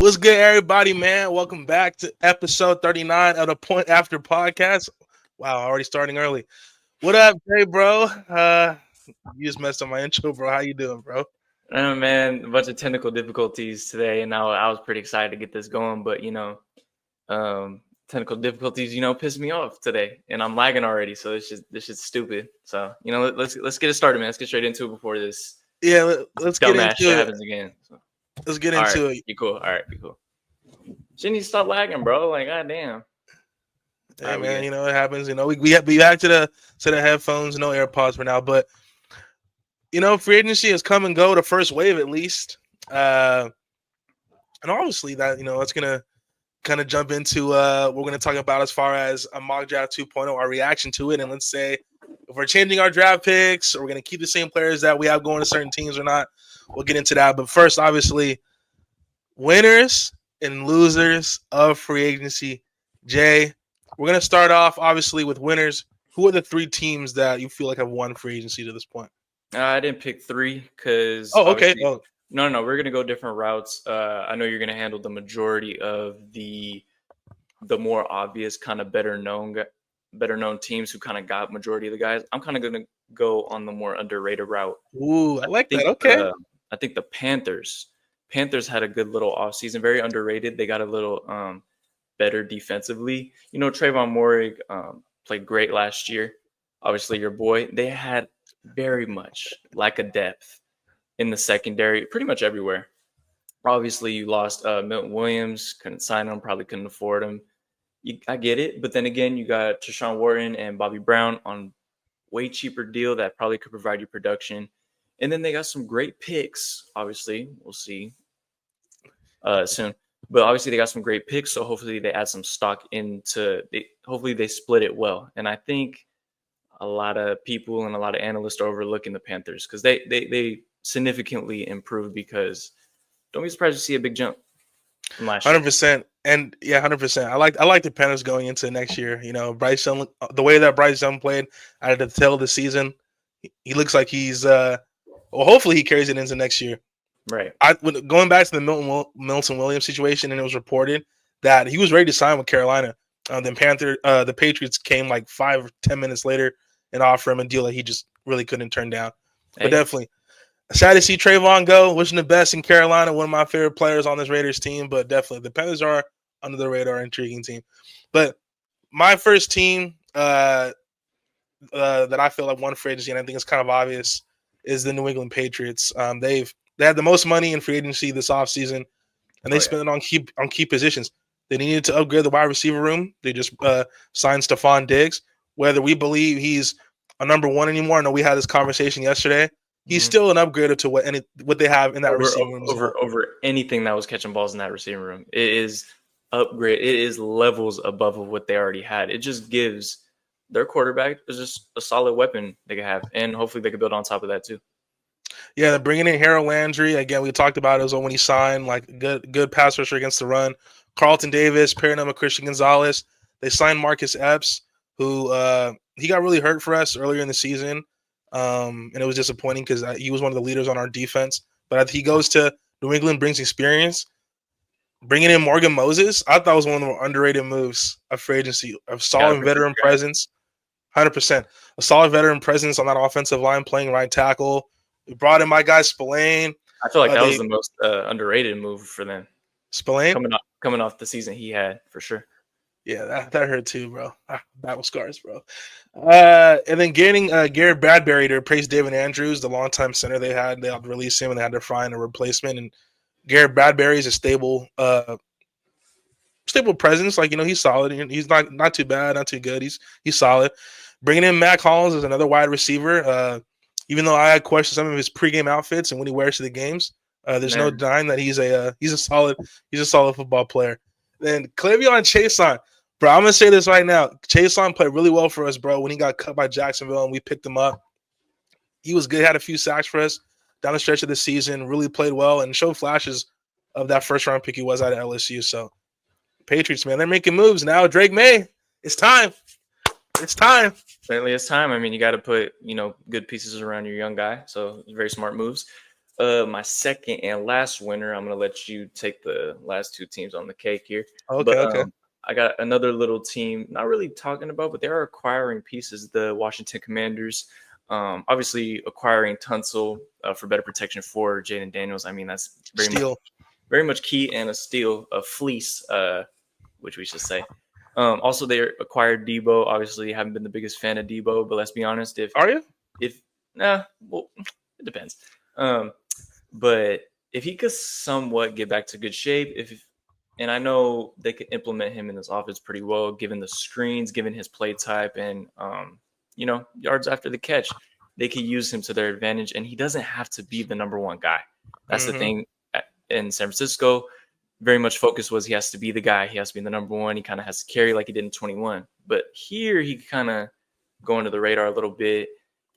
What's good, everybody, man? Welcome back to episode 39 of the Point After podcast. Wow, already starting early. What up, Jay, bro? You just messed up my intro, bro. How you doing, bro? Man, a bunch of technical difficulties today, and I was pretty excited to get this going, but technical difficulties, pissed me off today, and I'm lagging already, so this shit's stupid. So let's get it started, man. Let's get straight into it before this Yeah, let's get dumbass shit into it. happens again. So, Let's get all right, into it. be cool. All right, be cool. Shouldn't you stop lagging, bro? Like, goddamn. Hey, All right, man, it happens. We back to the headphones, no AirPods for now, but free agency has come and go. The first wave, at least, and obviously that that's gonna kind of jump into what we're going to talk about as far as a mock draft 2.0, our reaction to it. And let's say if we're changing our draft picks or we're going to keep the same players that we have going to certain teams or not, we'll get into that. But first, obviously, winners and losers of free agency. Jay, we're going to start off, obviously, with winners. Who are the three teams that you feel like have won free agency to this point? I didn't pick three because okay. No, we're gonna go different routes. I know you're gonna handle the majority of the more obvious, kind of better known teams who kind of got majority of the guys. I'm kind of gonna go on the more underrated route. Ooh, I like that. Okay. I think the Panthers had a good little offseason, very underrated. They got a little better defensively. Trayvon Moehrig played great last year. Obviously, your boy. They had very much lack of depth in the secondary, pretty much everywhere. Obviously, you lost Milton Williams, couldn't sign him, probably couldn't afford him. I get it. But then again, you got Tershawn Wharton and Bobby Brown on way cheaper deal that probably could provide you production. And then they got some great picks. Obviously, we'll see soon. But obviously, they got some great picks. So hopefully, they add some stock hopefully, they split it well. And I think a lot of people and a lot of analysts are overlooking the Panthers because they significantly improved, because don't be surprised to see a big jump from last year. 100%. And yeah, 100%. I like the Panthers going into next year. Bryce Young, the way that Bryce Young played at the tail of the season, he looks like he's hopefully he carries it into next year. Right. Going back to the Milton Williams situation, and it was reported that he was ready to sign with Carolina. The Patriots came like 5 or 10 minutes later and offered him a deal that he just really couldn't turn down. But definitely, sad to see Trayvon go. Wishing the best in Carolina. One of my favorite players on this Raiders team. But definitely, the Panthers are under the radar, intriguing team. But my first team that I feel like won free agency, and I think it's kind of obvious, is the New England Patriots. They had the most money in free agency this offseason, and they spent it on key positions. They needed to upgrade the wide receiver room. They just signed Stephon Diggs. Whether we believe he's a number one anymore, I know we had this conversation yesterday. He's still an upgrade to what they have in that receiving room. Over anything that was catching balls in that receiving room. It is upgrade. It is levels above of what they already had. It just gives their quarterback is just a solid weapon they could have, and hopefully they could build on top of that too. Yeah, they're bringing in Harold Landry. Again, we talked about it when he signed, like good pass rusher against the run. Carlton Davis, pairing him with Christian Gonzalez. They signed Marcus Epps, who he got really hurt for us earlier in the season. And it was disappointing because he was one of the leaders on our defense. But he goes to New England, brings experience. Bringing in Morgan Moses, I thought was one of the more underrated moves of free agency. A solid veteran presence, 100%. A solid veteran presence on that offensive line, playing right tackle. We brought in my guy Spillane. I feel like that was the most underrated move for them. Spillane? Coming off the season he had, for sure. Yeah, that hurt too, bro. Battle scars, bro. And then getting Garrett Bradbury to replace David Andrews, the longtime center they had to release him, and they had to find a replacement. And Garrett Bradbury is a stable presence. Like, he's solid. He's not too bad, not too good. He's solid. Bringing in Mac Hollins as another wide receiver. Even though I had questioned some of his pregame outfits and when he wears to the games, there's no denying that he's a solid football player. Then Cleveon Chason, bro, I'm gonna say this right now. Chason played really well for us, bro. When he got cut by Jacksonville and we picked him up, he was good. Had a few sacks for us down the stretch of the season. Really played well and showed flashes of that first round pick he was out of LSU. So Patriots, man, they're making moves now. Drake May, it's time. It's time. Certainly, it's time. I mean, you got to put good pieces around your young guy. So very smart moves. My second and last winner, I'm gonna let you take the last two teams on the cake here. Okay, But okay. I got another little team, not really talking about, but they are acquiring pieces. The Washington Commanders, obviously acquiring Tunsil for better protection for Jaden Daniels. I mean, that's Steal. very much key, and a steal, a fleece, which we should say. Also, they acquired Debo. Obviously, haven't been the biggest fan of Debo, but let's be honest, Are you? if well, it depends. But if he could somewhat get back to good shape, and I know they could implement him in this offense pretty well, given the screens, given his play type, and yards after the catch, they could use him to their advantage. And he doesn't have to be the number one guy. That's the thing. In San Francisco, very much focus was he has to be the guy. He has to be the number one. He kind of has to carry like he did in 21. But here he kind of go under the radar a little bit.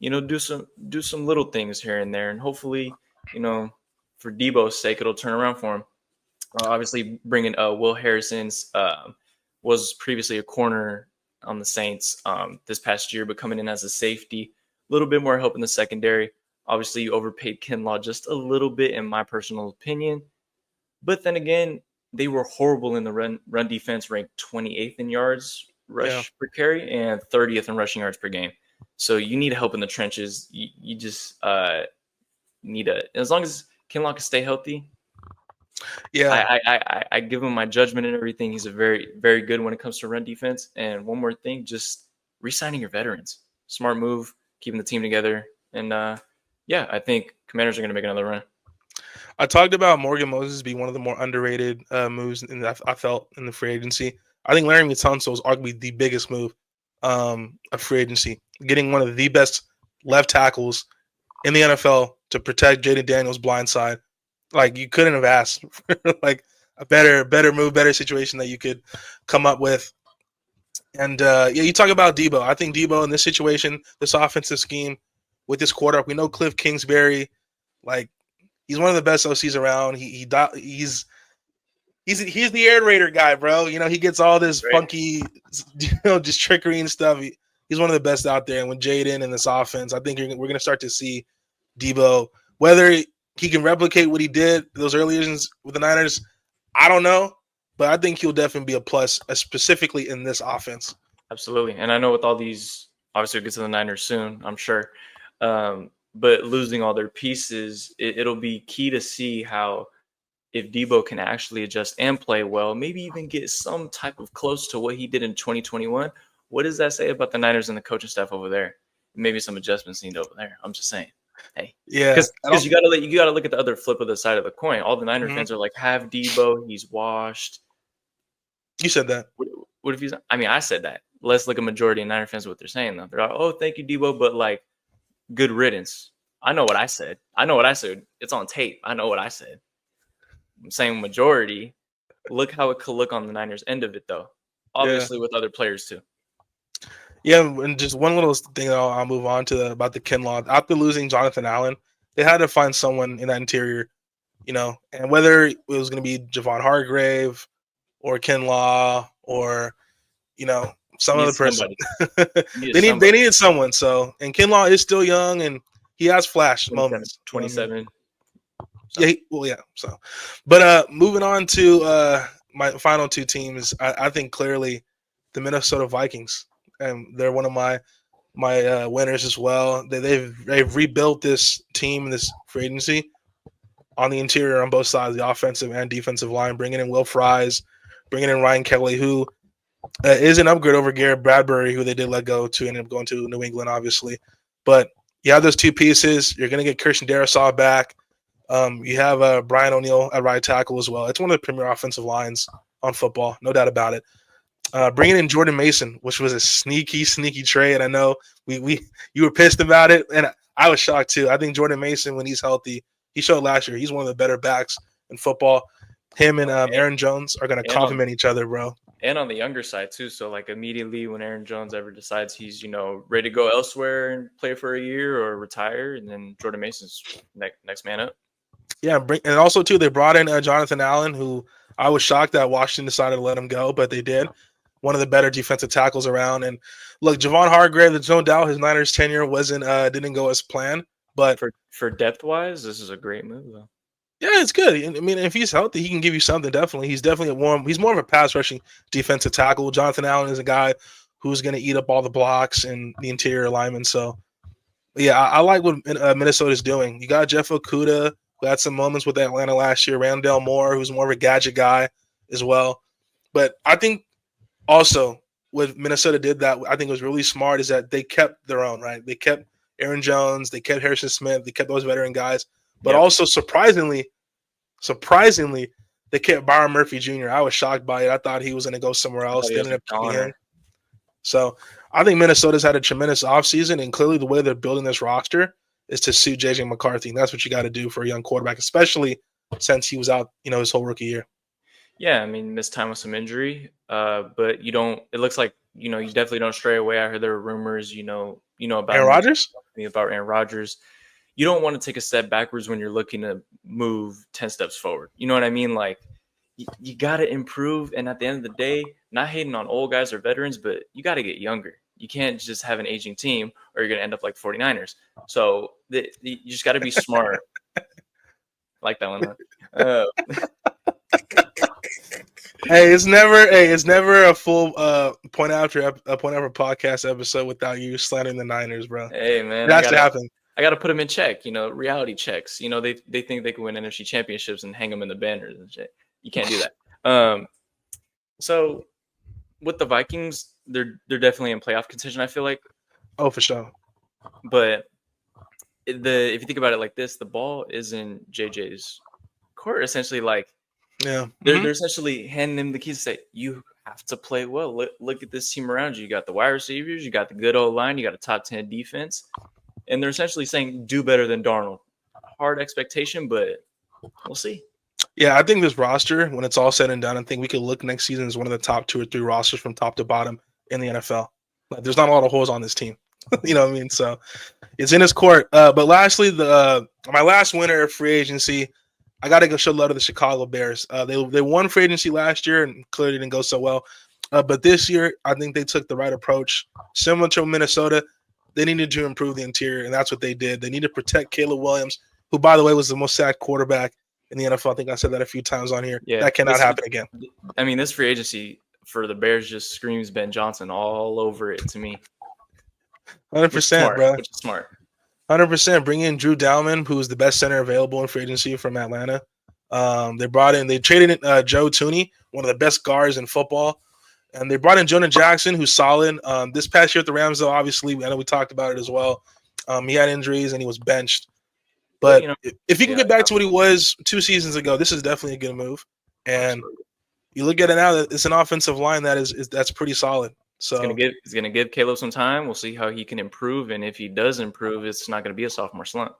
Do some little things here and there, and hopefully, for Debo's sake, it'll turn around for him. Obviously, bringing Will Harrison's was previously a corner on the Saints this past year, but coming in as a safety, a little bit more help in the secondary. Obviously, you overpaid Kinlaw just a little bit, in my personal opinion. But then again, they were horrible in the run defense, ranked 28th in yards rush per carry and 30th in rushing yards per game. So you need help in the trenches. You just need as long as Kinlaw can stay healthy. Yeah, I give him my judgment and everything. He's a very, very good when it comes to run defense. And one more thing, just re-signing your veterans. Smart move, keeping the team together. And I think Commanders are going to make another run. I talked about Morgan Moses being one of the more underrated moves I felt in the free agency. I think Laremy Tunsil is arguably the biggest move of free agency, getting one of the best left tackles in the NFL to protect Jaden Daniels' blind side. Like, you couldn't have asked for like a better move, better situation that you could come up with. And you talk about Debo. I think Debo in this situation, this offensive scheme with this quarterback, we know Cliff Kingsbury, like, he's one of the best OCs around. He's the air raider guy, bro. He gets all this funky, just trickery and stuff. He's one of the best out there. And with Jaden and this offense, I think we're going to start to see Debo. Whether he can replicate what he did those early years with the Niners, I don't know. But I think he'll definitely be a plus, specifically in this offense. Absolutely. And I know with all these, obviously we'll get to the Niners soon, I'm sure. But losing all their pieces, it'll be key to see how, if Debo can actually adjust and play well, maybe even get some type of close to what he did in 2021. What does that say about the Niners and the coaching staff over there? Maybe some adjustments needed over there. I'm just saying. Hey, yeah, because you gotta look at the other flip of the side of the coin. All the Niner fans are like, have Debo, he's washed. You said that. What if he's? I mean, I said that. Let's look at majority of Niner fans what they're saying though. They're like, oh, thank you, Debo, but like, good riddance. I know what I said. It's on tape. I know what I said. I'm saying majority. Look how it could look on the Niners' end of it, though. Obviously, with other players too. Yeah, and just one little thing I'll move on to about the Kinlaw. After losing Jonathan Allen, they had to find someone in that interior, and whether it was going to be Javon Hargrave or Kinlaw or, some other person. They needed someone. So, and Kinlaw is still young and he has flash moments. 27. So, but moving on to my final two teams, I think clearly the Minnesota Vikings, and they're one of my winners as well. They've rebuilt this team, this free agency, on the interior on both sides, the offensive and defensive line, bringing in Will Fries, bringing in Ryan Kelly, who is an upgrade over Garrett Bradbury, who they did let go to end up going to New England, obviously. But you have those two pieces. You're going to get Christian Darrisaw back. You have Brian O'Neill at right tackle as well. It's one of the premier offensive lines on football, no doubt about it. Bringing in Jordan Mason, which was a sneaky trade. I know you were pissed about it, and I was shocked too. I think Jordan Mason, when he's healthy, he showed last year, he's one of the better backs in football. Him and Aaron Jones are going to complement each other, bro. And on the younger side too. So like immediately when Aaron Jones ever decides he's ready to go elsewhere and play for a year or retire, and then Jordan Mason's next man up. Yeah, and also too, they brought in Jonathan Allen, who I was shocked that Washington decided to let him go, but they did. One of the better defensive tackles around. And look, Javon Hargrave, there's no doubt his Niners tenure didn't go as planned. But For depth wise, this is a great move though. yeah, it's good. I mean, if he's healthy, he can give you something. Definitely, he's definitely he's more of a pass rushing defensive tackle. Jonathan Allen is a guy who's going to eat up all the blocks and the interior alignment. So yeah, I like what Minnesota's doing. You got Jeff Okuda, who had some moments with Atlanta last year. Randall Moore, who's more of a gadget guy as well. But I think also what Minnesota did that I think was really smart is that they kept their own, right? They kept Aaron Jones, they kept Harrison Smith, they kept those veteran guys. But also surprisingly, they kept Byron Murphy Jr. I was shocked by it. I thought he was going to go somewhere else. They ended up keeping him. So I think Minnesota's had a tremendous offseason, and clearly the way they're building this roster is to suit JJ McCarthy. And that's what you got to do for a young quarterback, especially since he was out, his whole rookie year. Yeah, I mean, missed time with some injury, but you don't. It looks like you definitely don't stray away. I heard there were rumors, about Aaron Rodgers. About Aaron Rodgers. You don't want to take a step backwards when you're looking to move 10 steps forward. You know what I mean? Like you got to improve. And at the end of the day, not hating on old guys or veterans, but you got to get younger. You can't just have an aging team or you're going to end up like 49ers. So you just got to be smart. Like that one. It's never a full point after podcast episode without you slandering the Niners, bro. Hey man, that has to happen. I got to put them in check. Reality checks. They think they can win NFC championships and hang them in the banners and shit. You can't do that. So with the Vikings, they're definitely in playoff contention, I feel like. Oh, for sure. But if you think about it like this, the ball is in JJ's court. Essentially, like they're essentially handing him the keys to say, you have to play well. Look at this team around you. You got the wide receivers, you got the good old line, you got a top 10 defense. And they're essentially saying, do better than Darnold. Hard expectation, but we'll see. Yeah, I think this roster, when it's all said and done, I think we could look next season as one of the top 2 or 3 rosters from top to bottom in the NFL. Like, there's not a lot of holes on this team. You know what I mean? So it's in his court. But lastly, my last winner of free agency, I got to go show love to the Chicago Bears. They won free agency last year and clearly didn't go so well. But this year, I think they took the right approach. Similar to Minnesota, they needed to improve the interior, and that's what they did. They need to protect Caleb Williams, who, by the way, was the most sacked quarterback in the NFL. I think I said that a few times on here. Yeah, that cannot happen again. I mean, this free agency for the Bears just screams Ben Johnson all over it to me. 100%, bro. Which is smart. 100%. Bring in Drew Dalman, who is the best center available in free agency from Atlanta. They traded in Joe Thuney, one of the best guards in football. And they brought in Jonah Jackson, who's solid. This past year at the Rams, though, obviously, I know we talked about it as well. He had injuries and he was benched. But if he can get back to what he was 2 seasons ago, this is definitely a good move. And you look at it now, it's an offensive line that's pretty solid. So he's gonna give Caleb some time. We'll see how he can improve, and if he does improve, it's not gonna be a sophomore slump.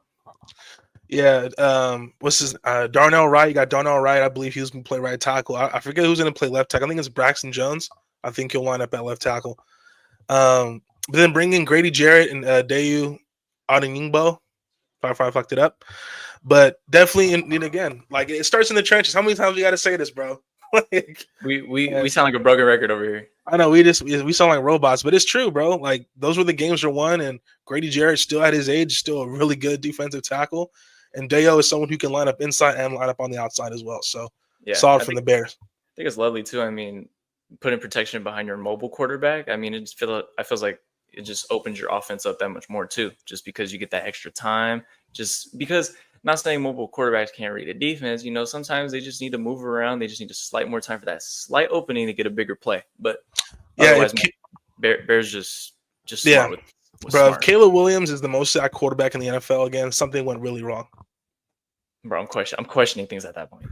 Yeah, Darnell Wright. You got Darnell Wright. I believe he was going to play right tackle. I forget who's going to play left tackle. I think it's Braxton Jones. I think he'll line up at left tackle. But then bring in Grady Jarrett and Dayu Adeyingbo. If I fucked it up. But definitely, again, like it starts in the trenches. How many times we got to say this, bro? we sound like a broken record over here. I know we sound like robots, but it's true, bro. Like those were the games are won, and Grady Jarrett, still at his age, still a really good defensive tackle. And Dayo is someone who can line up inside and line up on the outside as well. So solid from the Bears. I think it's lovely too. I mean, putting protection behind your mobile quarterback. I mean, I feels like it just opens your offense up that much more too, just because you get that extra time. Just because, not saying mobile quarterbacks can't read a defense, sometimes they just need to move around. They just need a slight more time for that slight opening to get a bigger play. But otherwise, Bears just smart with bro. Smart. If Caleb Williams is the most sacked quarterback in the NFL again, something went really wrong. Bro, I'm questioning things at that point.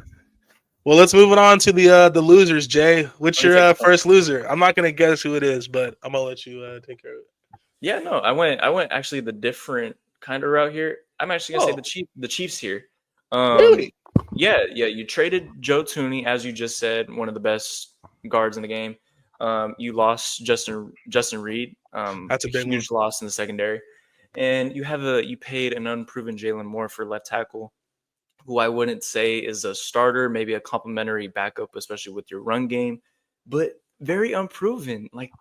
Well, let's move it on to the losers, Jay. What's your first loser? I'm not gonna guess who it is, but I'm gonna let you take care of it. Yeah, no, I went actually the different kind of route here. I'm actually gonna say the Chiefs here. Really? Yeah. You traded Joe Thuney, as you just said, one of the best guards in the game. You lost Justin Reed. That's a big huge loss in the secondary, and you paid an unproven Jalen Moore for left tackle, who I wouldn't say is a starter, maybe a complimentary backup, especially with your run game, but very unproven. Like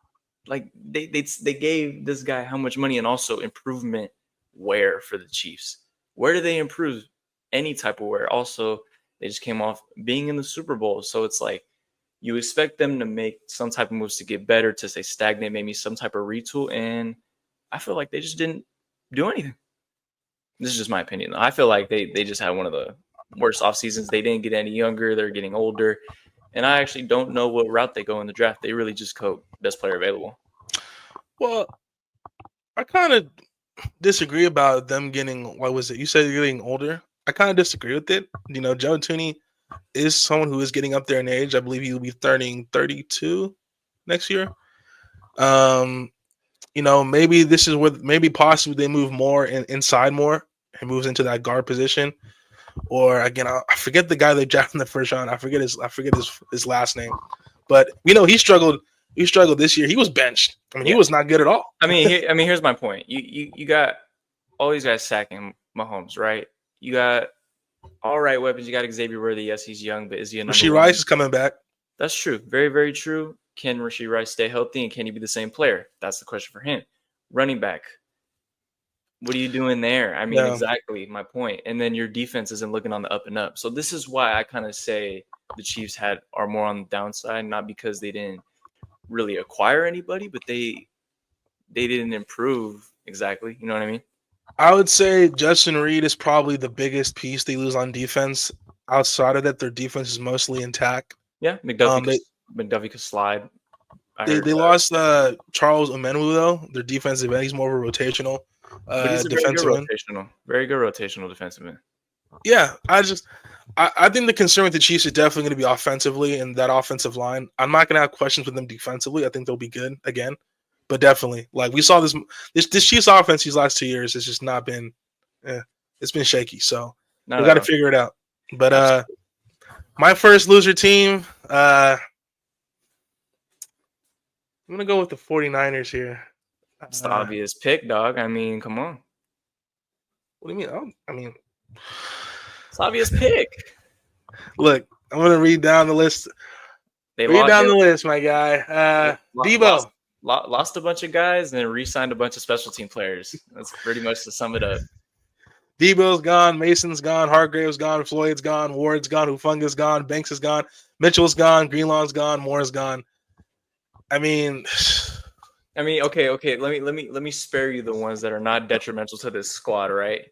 they gave this guy how much money and also improvement wear for the Chiefs. Where do they improve any type of wear? Also, they just came off being in the Super Bowl. So it's like you expect them to make some type of moves to get better, to stay stagnant, maybe some type of retool. And I feel like they just didn't do anything. This is just my opinion, though. I feel like they just had one of the worst off seasons. They didn't get any younger. They're getting older. And I actually don't know what route they go in the draft. They really just go best player available. Well, I kind of disagree about them getting, what was it? You said you're getting older. I kind of disagree with it. You know, Joe Tooney is someone who is getting up there in age. I believe he'll be turning 32 next year. You know, maybe this is where maybe possibly they move more inside more and moves into that guard position. Or again, I forget the guy they drafted in the first round. I forget his last name. But we know he struggled. He struggled this year. He was benched. I mean, he was not good at all. Here's my point. You got all these guys sacking Mahomes, right? You got all right weapons. You got Xavier Worthy. Yes, he's young, but is he a number Rashee one? Rice is coming back. That's true. Very, very true. Can Rashee Rice stay healthy, and can he be the same player? That's the question for him. Running back. What are you doing there? I mean, exactly my point. And then your defense isn't looking on the up and up. So this is why I kind of say the Chiefs are more on the downside, not because they didn't really acquire anybody, but they didn't improve exactly. You know what I mean? I would say Justin Reed is probably the biggest piece they lose on defense. Outside of that, their defense is mostly intact. Yeah, McDuffie could slide. They lost Charles Omenihu, though. Their defensive end, he's more of a rotational defensive end. Very good rotational defensive end. Yeah, I think the concern with the Chiefs is definitely going to be offensively and that offensive line. I'm not going to have questions with them defensively. I think they'll be good again, but definitely, like we saw this Chiefs offense these last 2 years, it's just not been, it's been shaky. So we got to figure it out. But my first loser team, I'm going to go with the 49ers here. It's the obvious pick, dog. I mean, come on. What do you mean? I mean, it's obvious pick. Look, I'm going to read down the list. Read down the list, my guy. Debo. Lost a bunch of guys and then re-signed a bunch of special team players. That's pretty much to sum it up. Debo's gone. Mason's gone. Hargrave's gone. Floyd's gone. Ward's gone. Hufunga's gone. Banks is gone. Mitchell's gone. Greenlaw's gone. Moore's gone. I mean, okay. Let me spare you the ones that are not detrimental to this squad, right?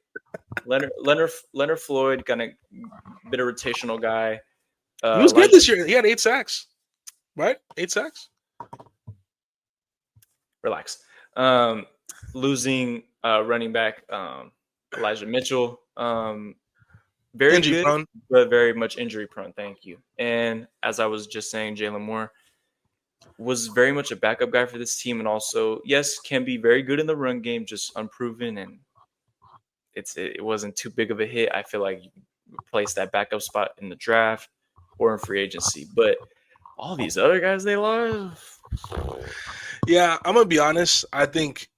Leonard Floyd, kind of bit of rotational guy. He was good this year. He had 8 sacks, right? 8 sacks. Relax. Losing running back Elijah Mitchell. Very injury good, prone, but very much injury prone. Thank you. And as I was just saying, Jalen Moore was very much a backup guy for this team, and also, yes, can be very good in the run game, just unproven, and it wasn't too big of a hit. I feel like you replace that backup spot in the draft or in free agency, but all these other guys they lost. Yeah, I'm gonna be honest. I think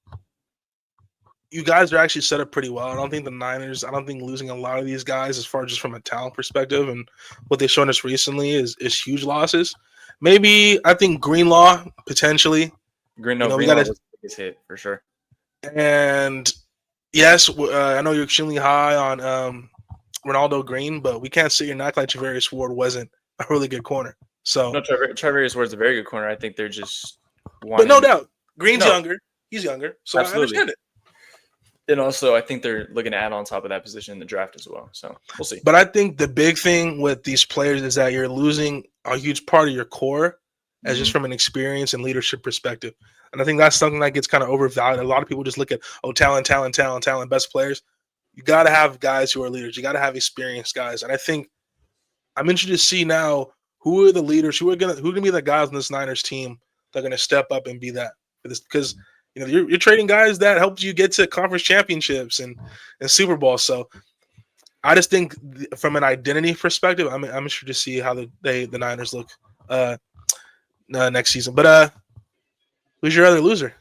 you guys are actually set up pretty well. I don't think losing a lot of these guys, as far as just from a talent perspective and what they've shown us recently, is huge losses. Maybe I think Greenlaw potentially. Greenlaw was the biggest hit for sure. And yes, I know you're extremely high on Ronaldo Green, but we can't sit here and act like Travarius Ward wasn't a really good corner. So no, Travarius Ward's a very good corner. I think they're just. But no doubt, Green's younger. He's younger, so absolutely. I understand it. And also, I think they're looking to add on top of that position in the draft as well. So we'll see. But I think the big thing with these players is that you're losing a huge part of your core, as just from an experience and leadership perspective. And I think that's something that gets kind of overvalued. A lot of people just look at, talent, best players. You got to have guys who are leaders. You got to have experienced guys. And I think I'm interested to see now who are the leaders, who are going to be the guys on this Niners team that are going to step up and be that. Because you're trading guys that helped you get to conference championships and Super Bowl. So I just think from an identity perspective, I'm interested to see how the Niners look next season. But who's your other loser?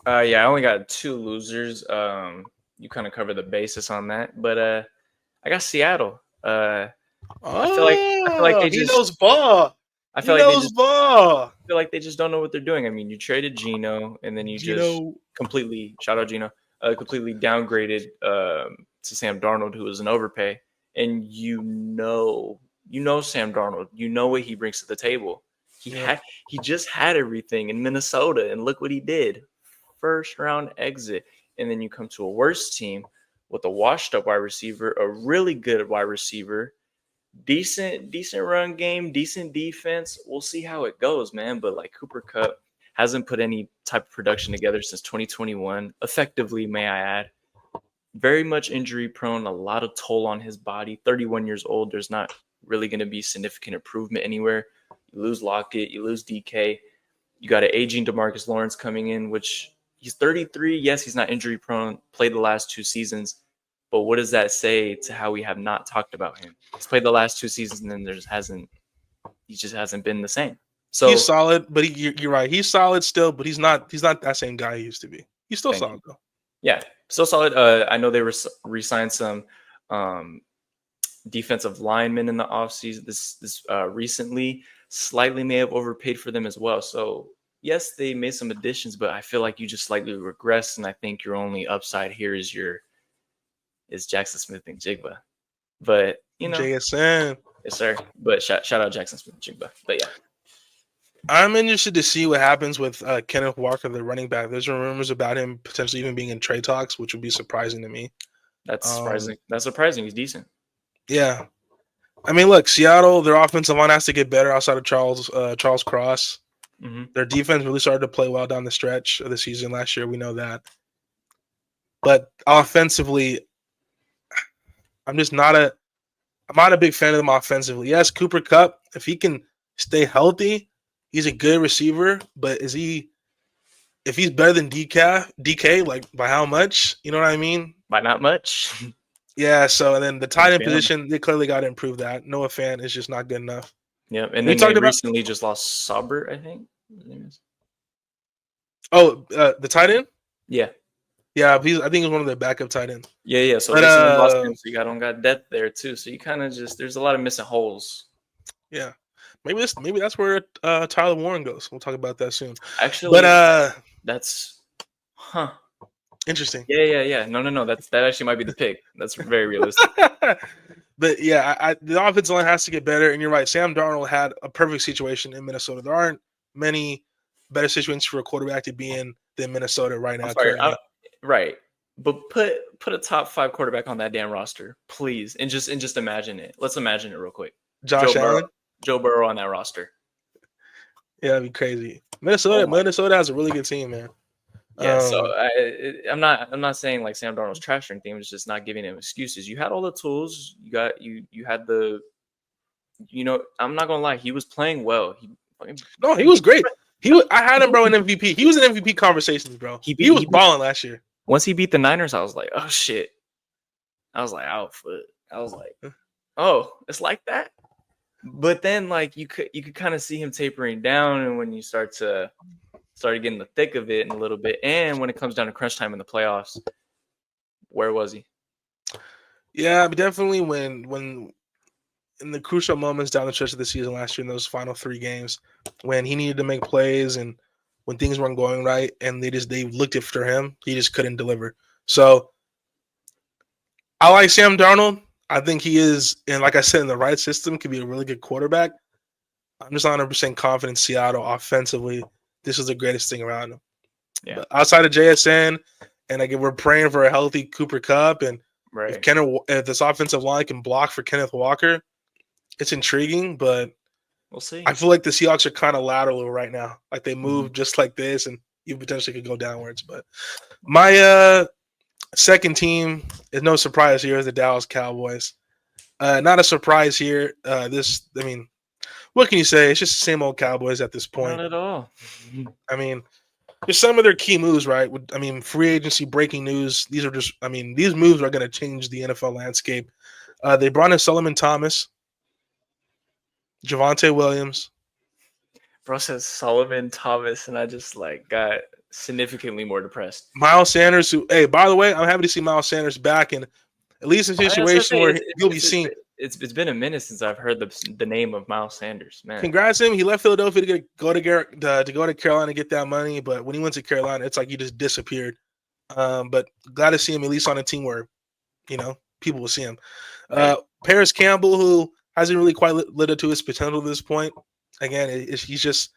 I only got 2 losers. You kind of covered the basis on that, but I got Seattle. I feel like they just knows ball. I feel like they just don't know what they're doing. I mean, you traded Geno, and then you just completely shout out Geno. completely downgraded to Sam Darnold, who was an overpay, and Sam Darnold, you know what he brings to the table. He just had everything in Minnesota, and look what he did. First round exit. And then you come to a worse team with a washed up wide receiver, a really good wide receiver, decent run game, decent defense. We'll see how it goes, man. But like Cooper Kupp hasn't put any type of production together since 2021. Effectively, may I add. Very much injury prone, a lot of toll on his body. 31 years old. There's not really going to be significant improvement anywhere. You lose Lockett, you lose DK. You got an aging DeMarcus Lawrence coming in, which he's 33. Yes, he's not injury prone, played the last 2 seasons. But what does that say to how we have not talked about him? He's played the last 2 seasons and then he just hasn't been the same. So he's solid, but you're right. He's solid still, but he's not that same guy he used to be. He's still solid though. Yeah, still solid. I know they re-signed some defensive linemen in the offseason this recently. Slightly may have overpaid for them as well. So yes, they made some additions, but I feel like you just slightly regressed, and I think your only upside here is Jackson Smith-Njigba. But JSN. Yes, sir. But shout out Jackson Smith-Njigba. But yeah. I'm interested to see what happens with Kenneth Walker, the running back. There's rumors about him potentially even being in trade talks, which would be surprising to me. That's surprising. That's surprising. He's decent. Yeah. I mean, look, Seattle, their offensive line has to get better outside of Charles Cross. Mm-hmm. Their defense really started to play well down the stretch of the season last year. We know that. But offensively, I'm not a big fan of them offensively. Yes, Cooper Kupp, if he can stay healthy, he's a good receiver. But if he's better than DK, like by how much? You know what I mean? By not much. Yeah, so and then the tight end position, they clearly got to improve that. Noah Fant is just not good enough. Yeah, and then they recently just lost Saubert, I think. His name is. Oh, the tight end? Yeah. Yeah, I think he's one of the backup tight ends. Yeah. So they lost him, so you got depth there too. So you kind of there's a lot of missing holes. Yeah, maybe that's where Tyler Warren goes. We'll talk about that soon. Actually, but that's interesting. Yeah. No. That actually might be the pick. That's very realistic. But yeah, the offensive line has to get better. And you're right. Sam Darnold had a perfect situation in Minnesota. There aren't many better situations for a quarterback to be in than Minnesota right now. Right. But put a top 5 quarterback on that damn roster, please, and just imagine it. Let's imagine it real quick. Josh Allen, Joe Burrow on that roster. Yeah, that'd be crazy. Minnesota has a really good team, man. Yeah, so I'm not saying like Sam Darnold's trash or anything. I'm just not giving him excuses. You had all the tools. You had the. I'm not gonna lie. He was playing well. He was great. I had him, bro, in MVP. He was in MVP conversations, bro. He was balling last year. Once he beat the Niners, I was like, oh shit. I was like, outfoot. I was like, oh, it's like that. But then, like, you could kind of see him tapering down, and when you started getting the thick of it in a little bit, and when it comes down to crunch time in the playoffs, where was he? Yeah, but definitely when in the crucial moments down the stretch of the season last year in those final 3 games, when he needed to make plays and when things weren't going right, and they looked after him, he just couldn't deliver. So I like Sam Darnold. I think he is, and like I said, in the right system, could be a really good quarterback. I'm just not 100% confident in Seattle offensively. This is the greatest thing around him. Yeah. But outside of JSN, and again, we're praying for a healthy Cooper Kupp, and if this offensive line can block for Kenneth Walker, it's intriguing, but we'll see. I feel like the Seahawks are kind of lateral right now. Like they move just like this, and you potentially could go downwards. But my second team is no surprise here is the Dallas Cowboys. Not a surprise here. What can you say? It's just the same old Cowboys at this point. Not at all. I mean, just some of their key moves, right? Free agency, breaking news. These moves are going to change the NFL landscape. They brought in Solomon Thomas, Javonte Williams. Bro says Solomon Thomas, and I just got significantly more depressed. Miles Sanders, by the way, I'm happy to see Miles Sanders back in at least a situation where he'll be seen. It's been a minute since I've heard the name of Miles Sanders, man. Congrats to him. He left Philadelphia to go to Carolina to get that money, but when he went to Carolina, it's like he just disappeared. But glad to see him at least on a team where, people will see him. Hey, Paris Campbell, who hasn't really quite lit up to his potential at this point. Again, he's just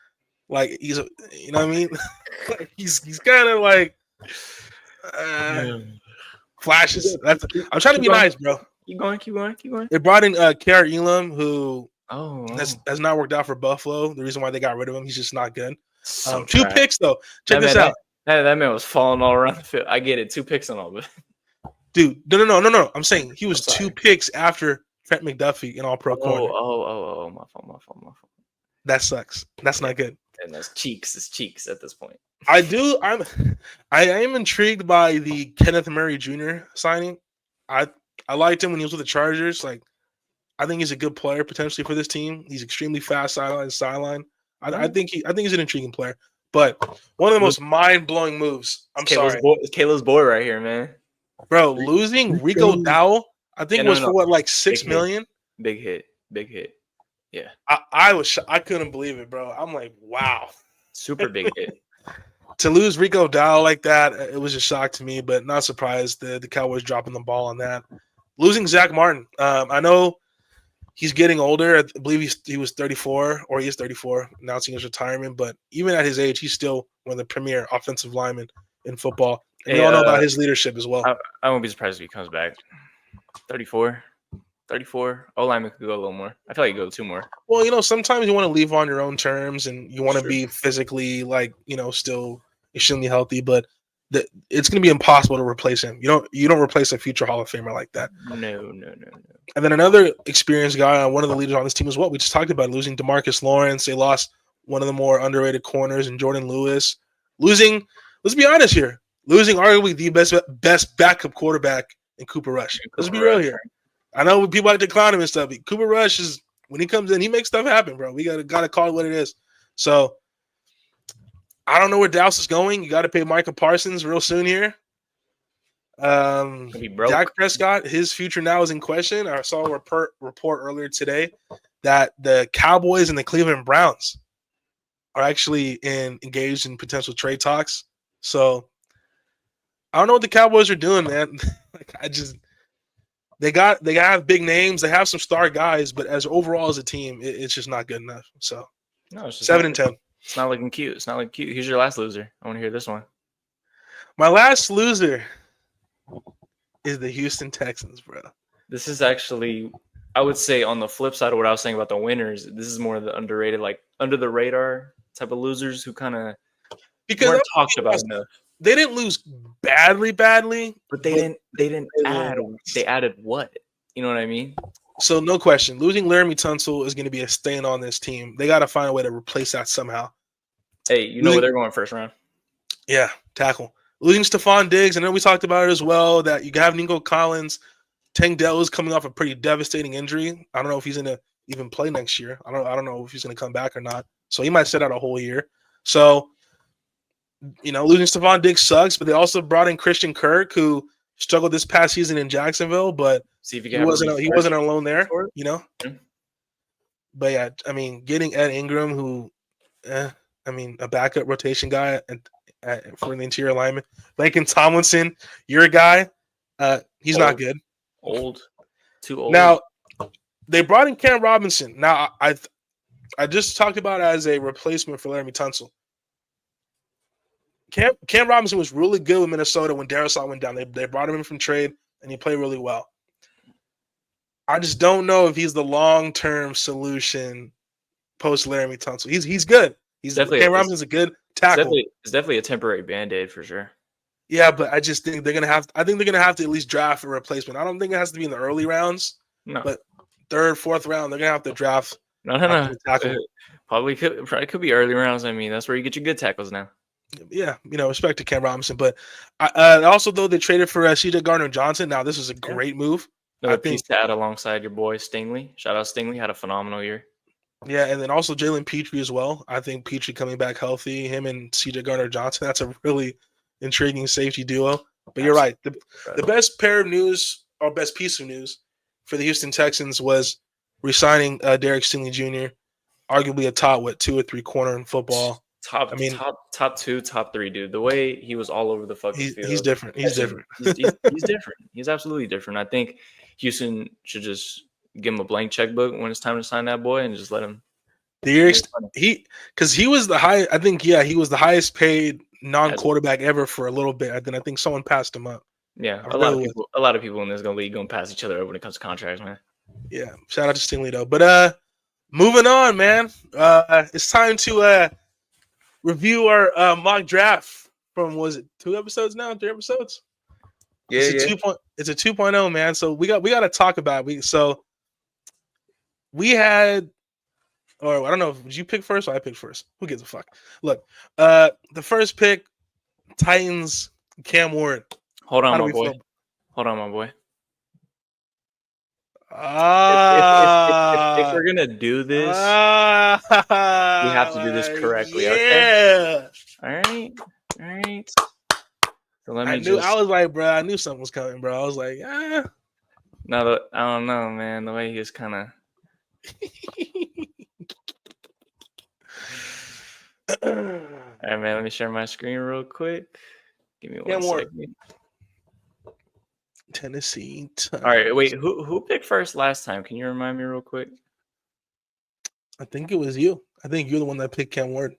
like you know what I mean? Like, he's kind of like flashes. I'm trying to be nice, bro. Keep going. They brought in Kara Elam, who Oh, has not worked out for Buffalo. The reason why they got rid of him, he's just not good. so 2 trash. picks though. Check this out. That man was falling all around the field. I get it, 2 picks and all, but Dude, no. I'm saying he was I'm 2 picks after Trent McDuffie in All-Pro corner. Oh, my fault. That sucks. That's not good. And that's cheeks. It's cheeks at this point. I am intrigued by the Kenneth Murray Jr. signing. I liked him when he was with the Chargers. Like, I think he's a good player potentially for this team. He's extremely fast sideline. I think he's an intriguing player. But one of the most mind-blowing moves. I'm sorry, Caleb's boy right here, man. bro. Losing Rico Dowell, I think it was for what, like $6 million. Big hit. Yeah, I couldn't believe it, bro. I'm like, wow. super big hit. To lose Rico Dowell like that, it was a shock to me, but not surprised the Cowboys dropping the ball on that. Losing Zach Martin, I know he's getting older. I believe he was 34, or he is 34, announcing his retirement. But even at his age, he's still one of the premier offensive linemen in football. And we all know about his leadership as well. I won't be surprised if he comes back. 34. O-lineman could go a little more. I feel like he could go 2 more. Well, sometimes you want to leave on your own terms and you want to be physically, still extremely healthy. But it's going to be impossible to replace him. You don't replace a future Hall of Famer like that. No. And then another experienced guy, one of the leaders on this team as well. We just talked about losing DeMarcus Lawrence. They lost one of the more underrated corners in Jordan Lewis. Let's be honest here, losing arguably the best backup quarterback in Cooper Rush. Let's be real here. I know people like to clown him and stuff. But Cooper Rush is, when he comes in, he makes stuff happen, bro. We gotta call it what it is. So I don't know where Dallas is going. You got to pay Micah Parsons real soon here. Dak Prescott, his future now is in question. I saw a report earlier today that the Cowboys and the Cleveland Browns are actually engaged in potential trade talks. So I don't know what the Cowboys are doing, man. They have big names. They have some star guys, but overall as a team, it's just not good enough. So no, it's 7-10. It's not looking cute. Who's your last loser? I want to hear this one. My last loser is the Houston Texans, bro. This is actually, I would say, on the flip side of what I was saying about the winners, this is more of the underrated, like under the radar type of losers who kind of weren't talked about enough. They didn't lose badly, but they didn't add. They added what? You know what I mean? So no question, losing Laramie Tunsil is going to be a stain on this team. They got to find a way to replace that somehow. Hey, where they're going first round? Yeah, tackle. Losing Stephon Diggs, and then we talked about it as well, that you have Nico Collins. Tank Dell is coming off a pretty devastating injury. I don't know if he's going to even play next year. I don't know if he's going to come back or not. So he might sit out a whole year. So, losing Stephon Diggs sucks, but they also brought in Christian Kirk, who struggled this past season in Jacksonville, but see if he wasn't alone there, Yeah. But yeah, I mean, getting Ed Ingram, who, a backup rotation guy for the interior alignment. Laken Tomlinson, you're a guy. He's not good. Too old. Now, they brought in Cam Robinson. Now, I just talked about it as a replacement for Laramie Tunsil. Cam Robinson was really good with Minnesota when Darisaw went down. They brought him in from trade, and he played really well. I just don't know if he's the long-term solution post Laramie Tunsil. He's good. Cam Robinson's a good tackle. It's definitely a temporary Band-Aid for sure. Yeah, but I just think they're gonna have to at least draft a replacement. I don't think it has to be in the early rounds. No, but 3rd, 4th round, they're gonna have to draft. No. Probably could be early rounds. I mean, that's where you get your good tackles now. Yeah, respect to Cam Robinson, but also though they traded for C.J. Gardner-Johnson. Now this is a great move. Another piece to add alongside your boy Stingley. Shout out Stingley, had a phenomenal year. Yeah, and then also Jalen Petrie as well. I think Petrie coming back healthy, him and C.J. Gardner-Johnson, that's a really intriguing safety duo. But you're right. The best pair of news or best piece of news for the Houston Texans was re-signing Derek Stingley Jr., arguably a top 2 or 3 corner in football. top I mean, top two, top three, dude. The way he was all over the fucking he's field. different. He's catching- different. He's different. He's absolutely different. I think Houston should just give him a blank checkbook when it's time to sign that boy and just let him. Because he was the high. I think he was the highest paid non-quarterback ever for a little bit. I think someone passed him up. Yeah, I a lot forgot of who people in this league going pass each other up when it comes to contracts, man. Yeah, shout out to Stingley though. But moving on, man. It's time to review our mock draft from, was it 2 episodes now? 3 episodes? Yeah, It's a 2.0, man. So we got to talk about it. We had, or I don't know, did you pick first or I picked first? Who gives a fuck? Look, the first pick, Titans, Cam Ward. Hold on, How do my we boy. feel? Hold on, my boy. If we're gonna do this, we have to do this correctly. Yeah. Okay. All right. So let me I was like, bro, I knew something was coming, bro. I was like, No, I don't know, man. The way he was kind of. All right, man. Let me share my screen real quick. Give me one second. Tennessee. All right, wait. Who picked first last time? Can you remind me real quick? I think it was you. I think you're the one that picked Cam Ward.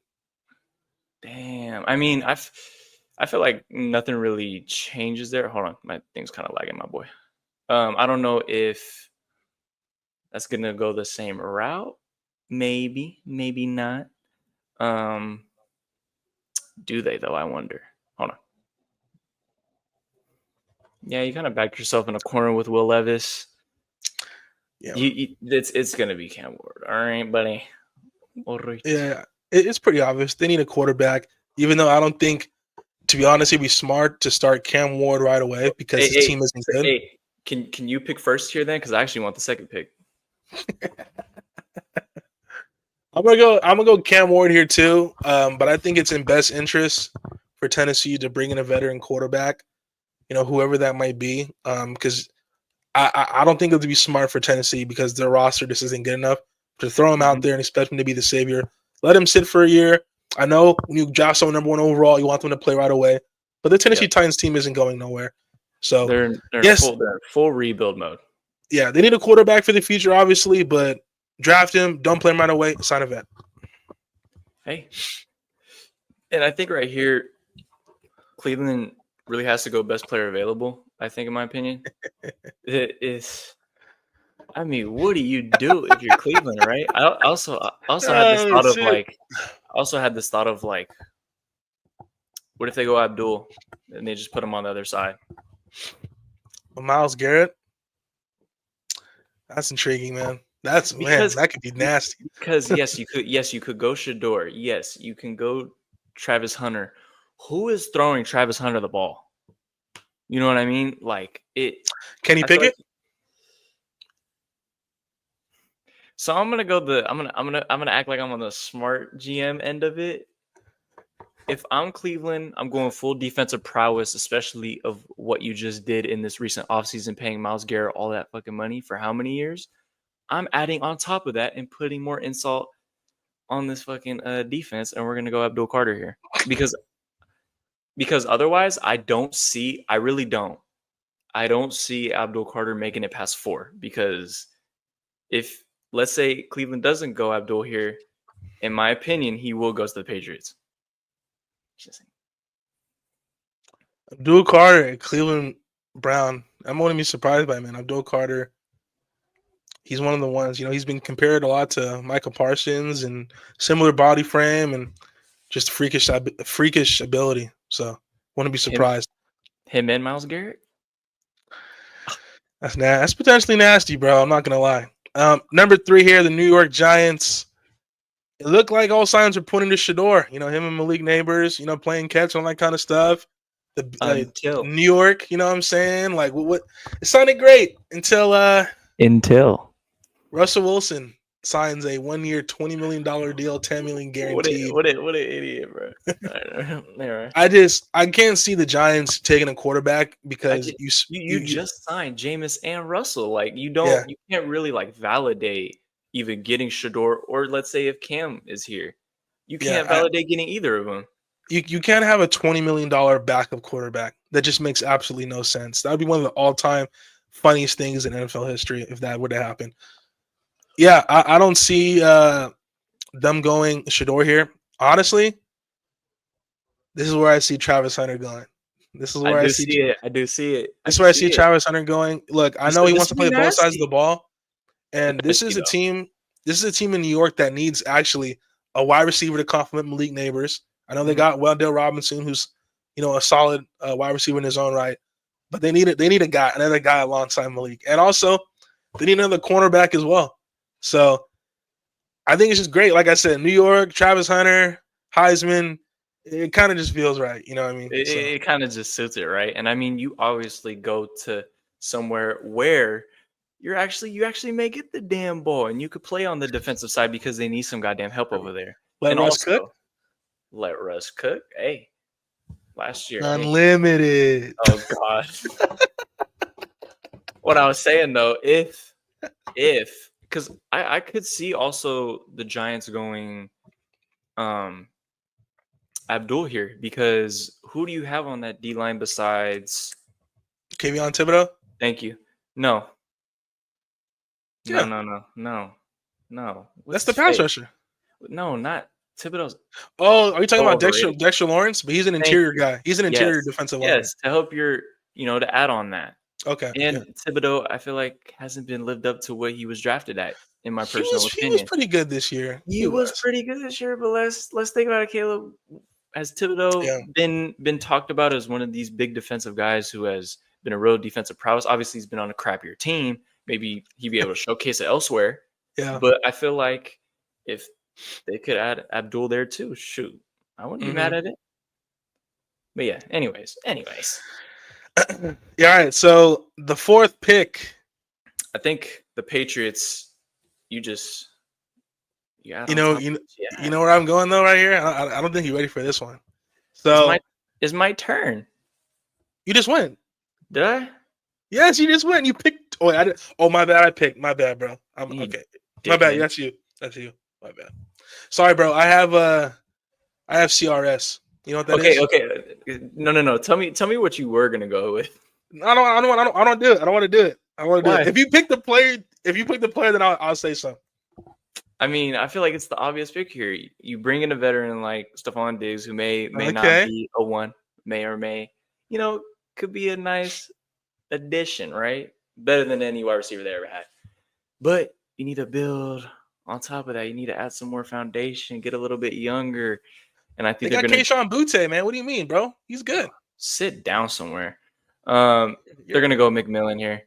Damn. I mean, I feel like nothing really changes there. Hold on, my thing's kind of lagging, my boy. I don't know if that's gonna go the same route. Maybe not. Do they though? I wonder. Hold on. Yeah, you kind of backed yourself in a corner with Will Levis. Yeah, it's gonna be Cam Ward. All right, buddy. All right. Yeah, it's pretty obvious. They need a quarterback, even though I don't think, to be honest, it'd be smart to start Cam Ward right away because his team isn't good. Hey, can you pick first here then? Because I actually want the second pick. I'm gonna go Cam Ward here too. But I think it's in best interest for Tennessee to bring in a veteran quarterback, whoever that might be. Because I don't think it would be smart for Tennessee because their roster just isn't good enough to throw him out there and expect him to be the savior. Let him sit for a year. I know when you draft someone number 1 overall, you want them to play right away. But the Tennessee Titans team isn't going nowhere. So they're in full rebuild mode. Yeah, they need a quarterback for the future, obviously, but draft him, don't play him right away, sign a vet. Hey. And I think right here, Cleveland really has to go best player available, I think, in my opinion. It is. I mean, what do you do if you're Cleveland, right? I also had this thought of like, what if they go Abdul and they just put him on the other side? Myles Garrett, that's intriguing, man. That could be nasty. Because yes, you could go Shador. Yes, you can go Travis Hunter. Who is throwing Travis Hunter the ball? You know what I mean? Like it. Can he pick it? So I'm gonna act like I'm on the smart GM end of it. If I'm Cleveland, I'm going full defensive prowess, especially of what you just did in this recent offseason, paying Myles Garrett all that fucking money for how many years? I'm adding on top of that and putting more insult on this fucking defense, and we're gonna go Abdul Carter here because otherwise, I really don't. I don't see Abdul Carter making it past 4 because if let's say Cleveland doesn't go Abdul here, in my opinion, he will go to the Patriots. Abdul Carter, Cleveland Brown. I'm going to be surprised by, man. Abdul Carter, he's one of the ones, he's been compared a lot to Michael Parsons and similar body frame and just freakish ability. So, wouldn't be surprised. Him and Myles Garrett? That's potentially nasty, bro. I'm not going to lie. Number 3 here, the New York Giants. It looked like all signs were pointing to Shador. Him and Malik Neighbors, playing catch and all that kind of stuff. New York, you know what I'm saying? Like what? It sounded great until Russell Wilson signs a 1-year, $20 million deal, $10 million guaranteed. What an idiot, bro! I can't see the Giants taking a quarterback because you just signed Jameis and Russell. Like you can't really like validate even getting Shador, or let's say if Cam is here, You Yeah, can't validate getting either of them. you can't have a $20 million backup quarterback. That just makes absolutely no sense. That would be one of the all-time funniest things in NFL history if that were to happen. Yeah, I don't see them going Shador here. Honestly, this is where I see Travis Hunter going. This is I where I do see see it. I do see it. I this is can where I see see it. Travis Hunter going. Look, I This know he this wants to would be play both sides of the nasty. ball, and this is Nasty, a though. team. This is a team in New York that needs actually a wide receiver to complement Malik Neighbors. I know they Mhm. got Wendell Robinson, who's a solid wide receiver in his own right, but they need another guy alongside Malik, and also they need another cornerback as well. So I think it's just great. Like I said, New York, Travis Hunter, Heisman. It kind of just feels right. You know what I mean? It, So it kind of just suits it, right? And I mean, you obviously go to somewhere where you actually may get the damn ball, and you could play on the defensive side because they need some goddamn help over there. let And Russ cook. also, let Russ cook. Hey, last year, hey. Unlimited. Oh God. What I was saying though, if because I could see also the Giants going Abdul here, because who do you have on that D line besides? Kayvon Thibodeau. Thank you. No, no, Yeah, no, no, no, no. that's What's the his pass face? rusher. No, not Thibodeau's Oh, are you talking so about Dexter overrated. Dexter Lawrence? But he's an Thank interior you. guy. He's an interior Yes, defensive lineman. yes, to help your, to add on that. Okay, yeah. And Thibodeau, I feel like hasn't been lived up to what he was drafted at, in my He personal was he was opinion. pretty good this year. He He was was. pretty good this year, but let's think about it, Caleb. Has Thibodeau Yeah. been talked about as one of these big defensive guys who has been a real defensive prowess? Obviously, he's been on a crappier team. Maybe he'd be able to showcase it elsewhere. Yeah. But I feel like if they could add Abdul there too, shoot, I wouldn't be mad at it. But yeah, anyways. Yeah, all right. So the fourth pick, I think the Patriots, you add you on know, top. you know where I'm going though, right here. I don't think you're ready for this one. It's So my turn. you just went. Did I? Yes, you just went. You picked. Oh, I did. Oh, my bad. I picked. My bad, bro. I'm You okay. My bad. dickhead. That's you. That's you. My bad. Sorry, bro. I have CRS. You know what that is? Okay. No. Tell me what you were gonna go with. I don't do it. I don't want to do it. I want to do Why? it. If you pick the player, then I'll say so. I mean, I feel like it's the obvious pick here. You bring in a veteran like Stephon Diggs, who may not Okay. be a one, may, could be a nice addition, right? Better than any wide receiver they ever had. But you need to build on top of that. You need to add some more foundation, get a little bit younger. And I They think got they're going to Kayshon Boutte, man. What do you mean, bro? He's good. sit down somewhere. They're going to go McMillan here.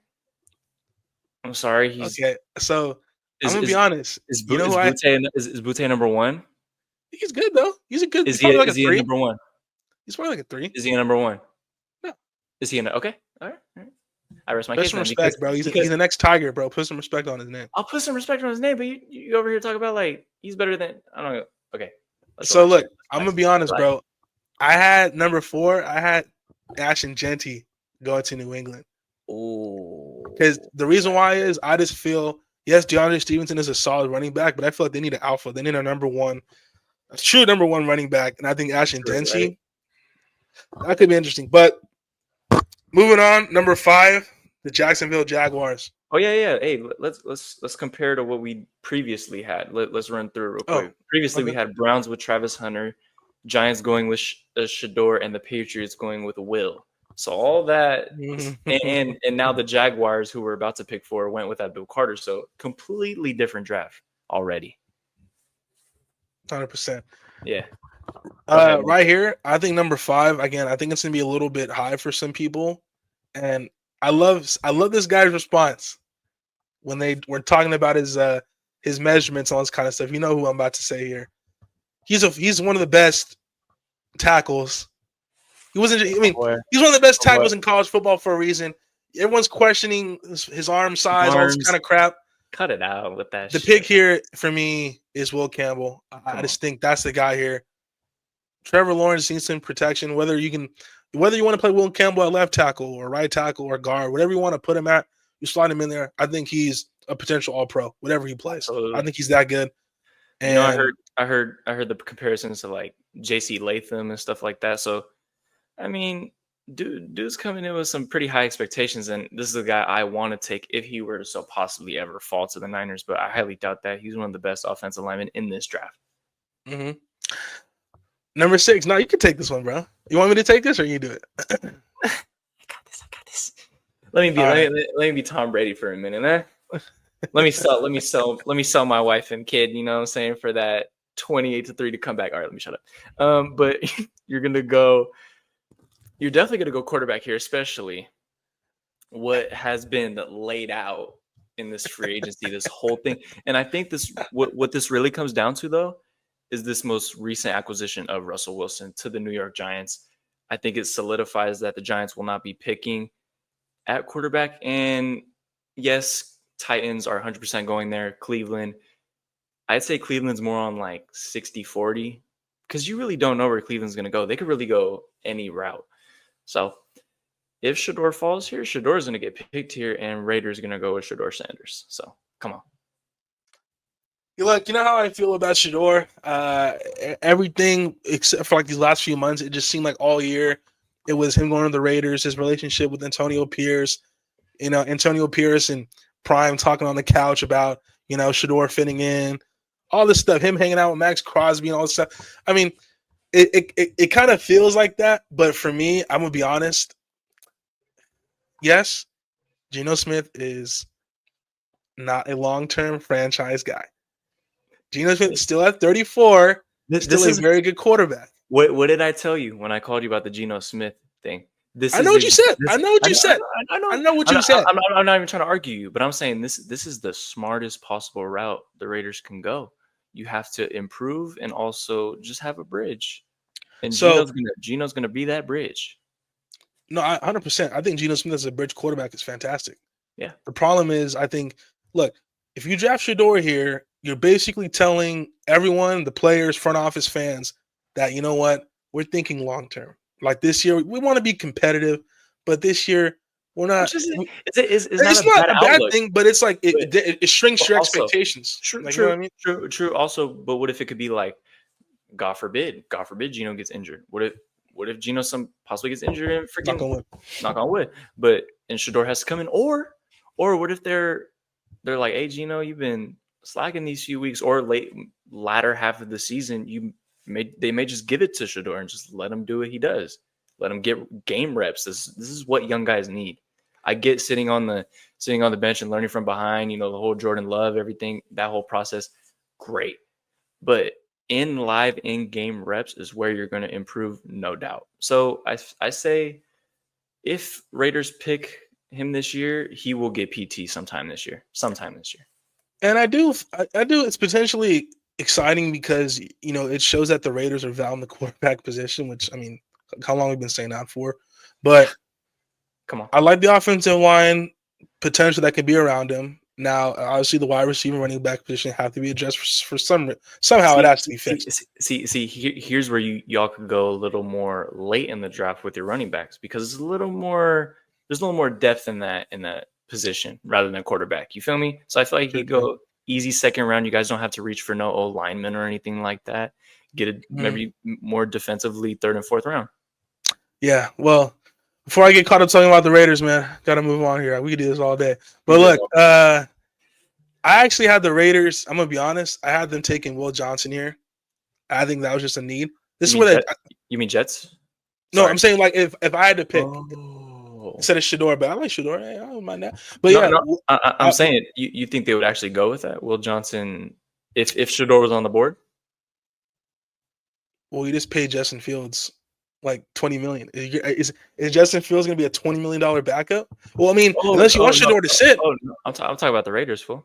I'm sorry. Okay. So I'm gonna be Is honest. is You know who I? is Boutte number one? He's good though. He's a good. Is He's he probably like is a he a 3. number one? He's probably like a 3. Is he a number one? No. Is he okay? All right. I rest my Put case some then, respect, bro. He's the next Tiger, bro. Put some respect on his name. I'll put some respect on his name, but you over here talk about like he's better than, I don't know. Okay. So look, I'm relax, gonna be honest, relax. bro. I had number 4. I had Ashton Genty going to New England. Oh, Because the reason why is I just feel, yes, DeAndre Stevenson is a solid running back, but I feel like they need an alpha. They need a true number one running back. And I think Ashton Genty, that could be interesting. But moving on, number 5, the Jacksonville Jaguars. Oh yeah. Hey, let's compare to what we previously had. Let's run through it real quick. Previously, we had Browns with Travis Hunter, Giants going with Shador, and the Patriots going with Will. So all that, and now the Jaguars, who were about to pick 4, went with Abdul Carter. So completely different draft already. 100%. Yeah. Right here, I think number 5. Again, I think it's gonna be a little bit high for some people, and I love this guy's response when they were talking about his measurements, all this kind of stuff. You know who I'm about to say here. He's one of the best tackles. He wasn't. I mean, he's one of the best tackles in college football for a reason. Everyone's questioning his arm size, all this kind of crap. Cut it out with that. The pick here for me is Will Campbell. I just think that's the guy here. Trevor Lawrence needs some protection. Whether you want to play Will Campbell at left tackle or right tackle or guard, whatever you want to put him at, you slide him in there. I think he's a potential All-Pro, whatever he plays. Absolutely. I think he's that good. You know, And I heard the comparisons to like J.C. Latham and stuff like that. So, I mean, dude's coming in with some pretty high expectations, and this is a guy I want to take if he were to so possibly ever fall to the Niners. But I highly doubt that. He's one of the best offensive linemen in this draft. mhm. Number 6. No, you can take this one, bro. You want me to take this or you do it? I got this. I got this. Let me be All right. let me be Tom Brady for a minute, eh? Let me sell my wife and kid, you know what I'm saying, for that 28-3 to come back. All right, let me shut up. But you're definitely gonna go quarterback here, especially what has been laid out in this free agency, this whole thing. And I think what this really comes down to though is this most recent acquisition of Russell Wilson to the New York Giants. I think it solidifies that the Giants will not be picking at quarterback. And yes, Titans are 100% going there. Cleveland, I'd say Cleveland's more on like 60-40 because you really don't know where Cleveland's going to go. They could really go any route. So if Shedeur falls here, Shedeur is going to get picked here, and Raiders are going to go with Shedeur Sanders. So come on. Look, you know how I feel about Shedeur? Everything except for like these last few months, it just seemed like all year it was him going to the Raiders, his relationship with Antonio Pierce, Antonio Pierce and Prime talking on the couch about, Shedeur fitting in, all this stuff, him hanging out with Max Crosby and all this stuff. I mean, it kind of feels like that, but for me, I'm going to be honest. Yes, Geno Smith is not a long-term franchise guy. Geno Smith still at 34, still a very good quarterback. What did I tell you when I called you about the Geno Smith thing? I know what you said. I know what you said. I'm not even trying to argue you, but I'm saying this is the smartest possible route the Raiders can go. You have to improve and also just have a bridge. And So Geno's gonna be that bridge. No, 100%. I think Geno Smith as a bridge quarterback is fantastic. Yeah. The problem is, I think, look, if you draft Shedeur here, you're basically telling everyone, the players, front office, fans, that, you know what, we're thinking long term. Like this year, we want to be competitive, but this year we're not. It's not a bad thing, but it's like it shrinks your expectations. True, like, true, you know what I mean? True. Also, but what if it could be like, God forbid, Geno gets injured? What if Geno possibly gets injured and freaking knock on wood? But and Shedeur has to come in, or what if they're like, hey Geno, you've been slacking these few weeks, or latter half of the season, they may just give it to Shedeur and just let him do what he does. Let him get game reps. This is what young guys need. I get sitting on the bench and learning from behind, the whole Jordan Love, everything, that whole process, great. But in-game reps is where you're going to improve, no doubt. So I say if Raiders pick him this year, he will get PT sometime this year. And I do. It's potentially exciting because, it shows that the Raiders are valuing the quarterback position, which, I mean, how long have we been saying that for? But come on, I like the offensive line potential that could be around him. Now, obviously, the wide receiver, running back position have to be addressed for somehow. It has to be fixed. Here's where y'all could go a little more late in the draft with your running backs, because there's a little more depth in that position rather than quarterback. You feel me? So I feel like you go easy second round. You guys don't have to reach for no old lineman or anything like that. Get it maybe more defensively third and fourth round. Yeah, well, before I get caught up talking about the Raiders, man, got to move on here. We could do this all day. But look, I actually had the Raiders. I'm going to be honest. I had them taking Will Johnson here. I think that was just a need. This is where you mean Jets? No, sorry. I'm saying like if I had to pick instead of Shedeur, but I like Shedeur. I don't mind that. But I'm saying you think they would actually go with that? Will Johnson, if Shedeur was on the board? Well, you just paid Justin Fields like $20 million. Is Justin Fields going to be a $20 million backup? Well, I mean, unless you want Shedeur to sit. No. I'm talking about the Raiders, fool.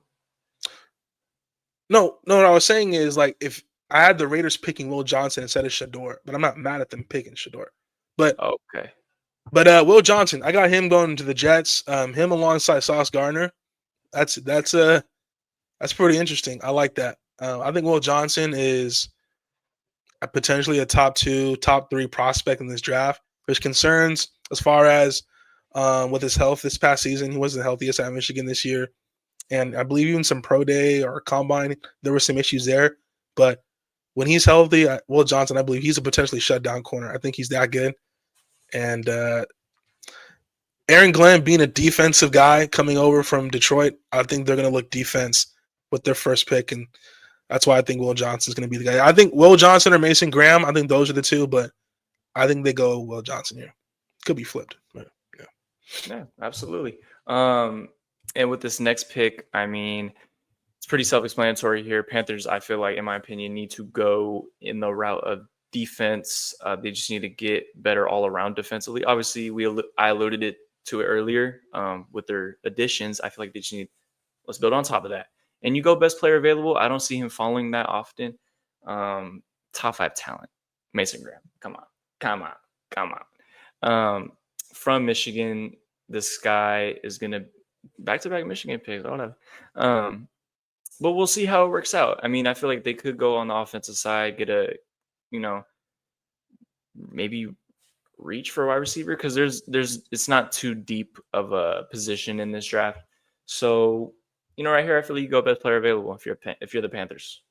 No. What I was saying is, like, if I had the Raiders picking Will Johnson instead of Shedeur, but I'm not mad at them picking Shedeur. But okay. But Will Johnson, I got him going to the Jets. Him alongside Sauce Gardner. That's pretty interesting. I like that. I think Will Johnson is potentially a top 2, top 3 prospect in this draft. There's concerns as far as with his health this past season. He wasn't the healthiest at Michigan this year. And I believe even some pro day or combine, there were some issues there. But when he's healthy, Will Johnson, I believe he's a potentially shutdown corner. I think he's that good. And Aaron Glenn being a defensive guy coming over from Detroit, I think they're going to look defense with their first pick. And that's why I think Will Johnson's going to be the guy. I think Will Johnson or Mason Graham, I think those are the two, but I think they go Will Johnson here. Could be flipped. But, yeah, absolutely. And with this next pick, I mean, it's pretty self-explanatory here. Panthers, I feel like, in my opinion, need to go in the route of defense. They just need to get better all around defensively. Obviously, I alluded to it earlier with their additions. I feel like they just need, let's build on top of that. And you go best player available. I don't see him falling that often. Top 5 talent, Mason Graham. Come on. From Michigan, this guy is going to back-to-back Michigan picks, whatever. But we'll see how it works out. I mean, I feel like they could go on the offensive side, get a, maybe reach for a wide receiver because it's not too deep of a position in this draft. So, right here, I feel like you go best player available if you're the Panthers.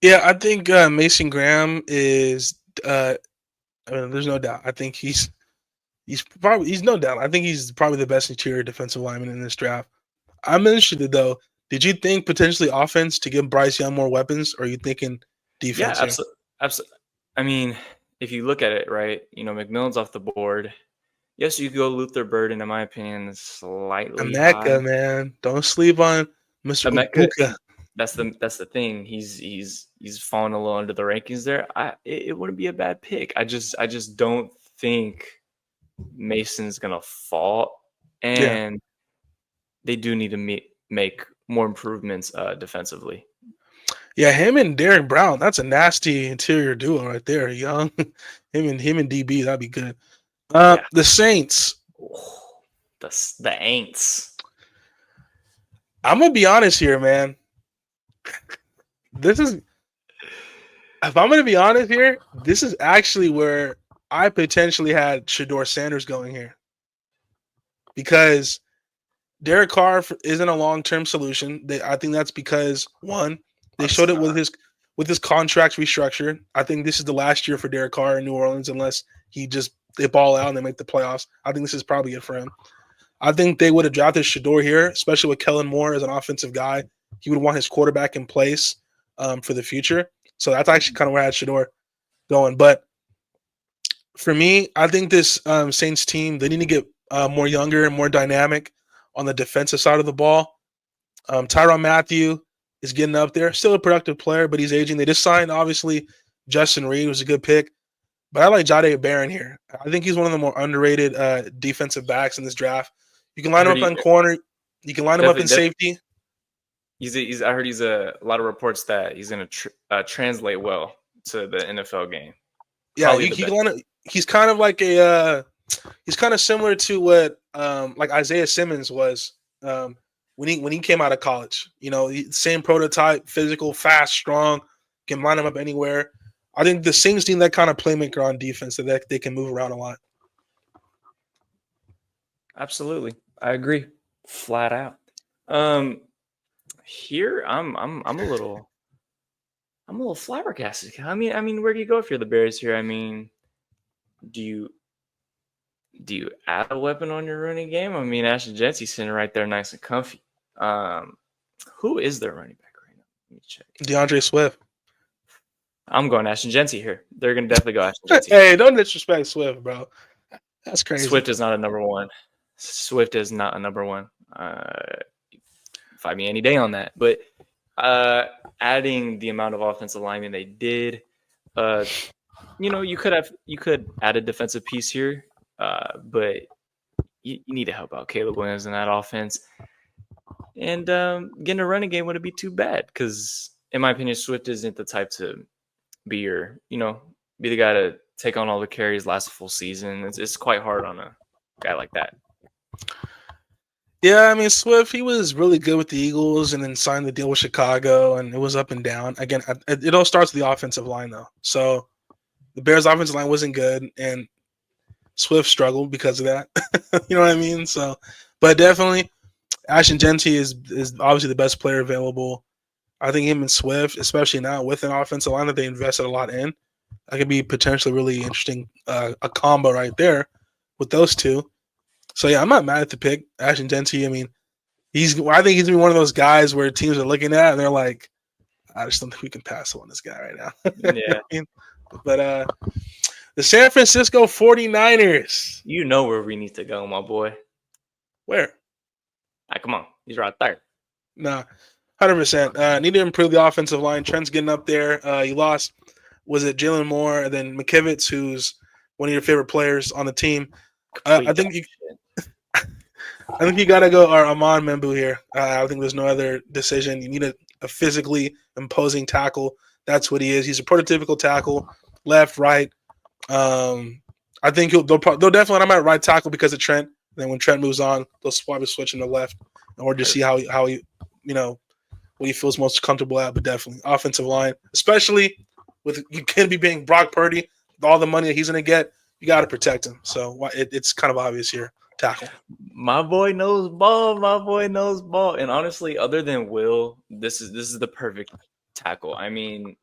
Yeah, I think Mason Graham is. There's no doubt. I think he's no doubt. I think he's probably the best interior defensive lineman in this draft. I'm interested though. Did you think potentially offense to give Bryce Young more weapons, or are you thinking defense? Yeah, absolutely. I mean, if you look at it, right, McMillan's off the board. Yes, you could go Luther Burden, in my opinion, slightly Emeka, high. man, don't sleep on Mr. Emeka. That's the thing. He's fallen a little under the rankings there. It wouldn't be a bad pick. I just don't think Mason's gonna fall, and they do need to make more improvements defensively. Yeah, him and Derek Brown, that's a nasty interior duo right there. Young, him and DB, that'd be good. The Saints. The Aints. I'm gonna be honest here, man. If I'm gonna be honest here, this is actually where I potentially had Shedeur Sanders going here. Because Derek Carr isn't a long-term solution. I think that's because, one, they showed it with his contract restructure. I think this is the last year for Derek Carr in New Orleans unless they ball out and they make the playoffs. I think this is probably it for him. I think they would have drafted Shedeur here, especially with Kellen Moore as an offensive guy. He would want his quarterback in place for the future. So that's actually kind of where I had Shedeur going. But for me, I think this Saints team, they need to get more younger and more dynamic on the defensive side of the ball. Tyrann Mathieu is getting up there. Still a productive player, but he's aging. They just signed, obviously, Justin Reed was a good pick. But I like Jahdae Barron here. I think he's one of the more underrated defensive backs in this draft. You can line him up on corner. You can line him up in safety. I heard he's a lot of reports that he's going to translate well to the NFL game. Yeah, he's kind of like he's kind of similar to what like Isaiah Simmons was when he came out of college. Same prototype, physical, fast, strong, can line him up anywhere. I think the Saints need that kind of playmaker on defense so that they can move around a lot. Absolutely, I agree, flat out. Here I'm a little flabbergasted. I mean, where do you go if you're the Bears here? I mean, do you add a weapon on your running game? I mean, Ashton Jeanty's sitting right there, nice and comfy. Who is their running back right now? Let me check. DeAndre Swift. I'm going Ashton Jeanty here. They're going to definitely go Ashton Jeanty. Hey, don't disrespect Swift, bro. That's crazy. Swift is not a number one. Fight me any day on that. But adding the amount of offensive linemen they did, you could add a defensive piece here, but you need to help out Caleb Williams in that offense. And getting a running game wouldn't be too bad because, in my opinion, Swift isn't the type to be the guy to take on all the carries, last a full season. It's quite hard on a guy like that. Yeah, I mean, Swift, he was really good with the Eagles and then signed the deal with Chicago, and it was up and down. Again, it all starts with the offensive line, though. So the Bears' offensive line wasn't good, and Swift struggled because of that. You know what I mean? So, but definitely, Ashton Jeanty is obviously the best player available. I think him and Swift, especially now with an offensive line that they invested a lot in, that could be potentially really interesting. A combo right there with those two. So yeah, I'm not mad at the pick, Ashton Dempsey. I mean, I think he's gonna be one of those guys where teams are looking at and they're like, I just don't think we can pass on this guy right now. Yeah. I mean, but the San Francisco 49ers. You know where we need to go, my boy. Where? Come on. He's right there. Nah, 100%. Need to improve the offensive line. Trent's getting up there. You lost, was it Jalen Moore and then McKivitz, who's one of your favorite players on the team. I think you got to go Amon Membu here. I think there's no other decision. You need a physically imposing tackle. That's what he is. He's a prototypical tackle, left, right. I think they'll definitely let him at right tackle because of Trent. Then when Trent moves on, they'll probably switch him to left, or just see how he what he feels most comfortable at. But definitely offensive line, especially with you can be being Brock Purdy, with all the money that he's going to get, you got to protect him. So it's kind of obvious here. Tackle. My boy knows ball. My boy knows ball. And honestly, other than Will, this is the perfect tackle. I mean,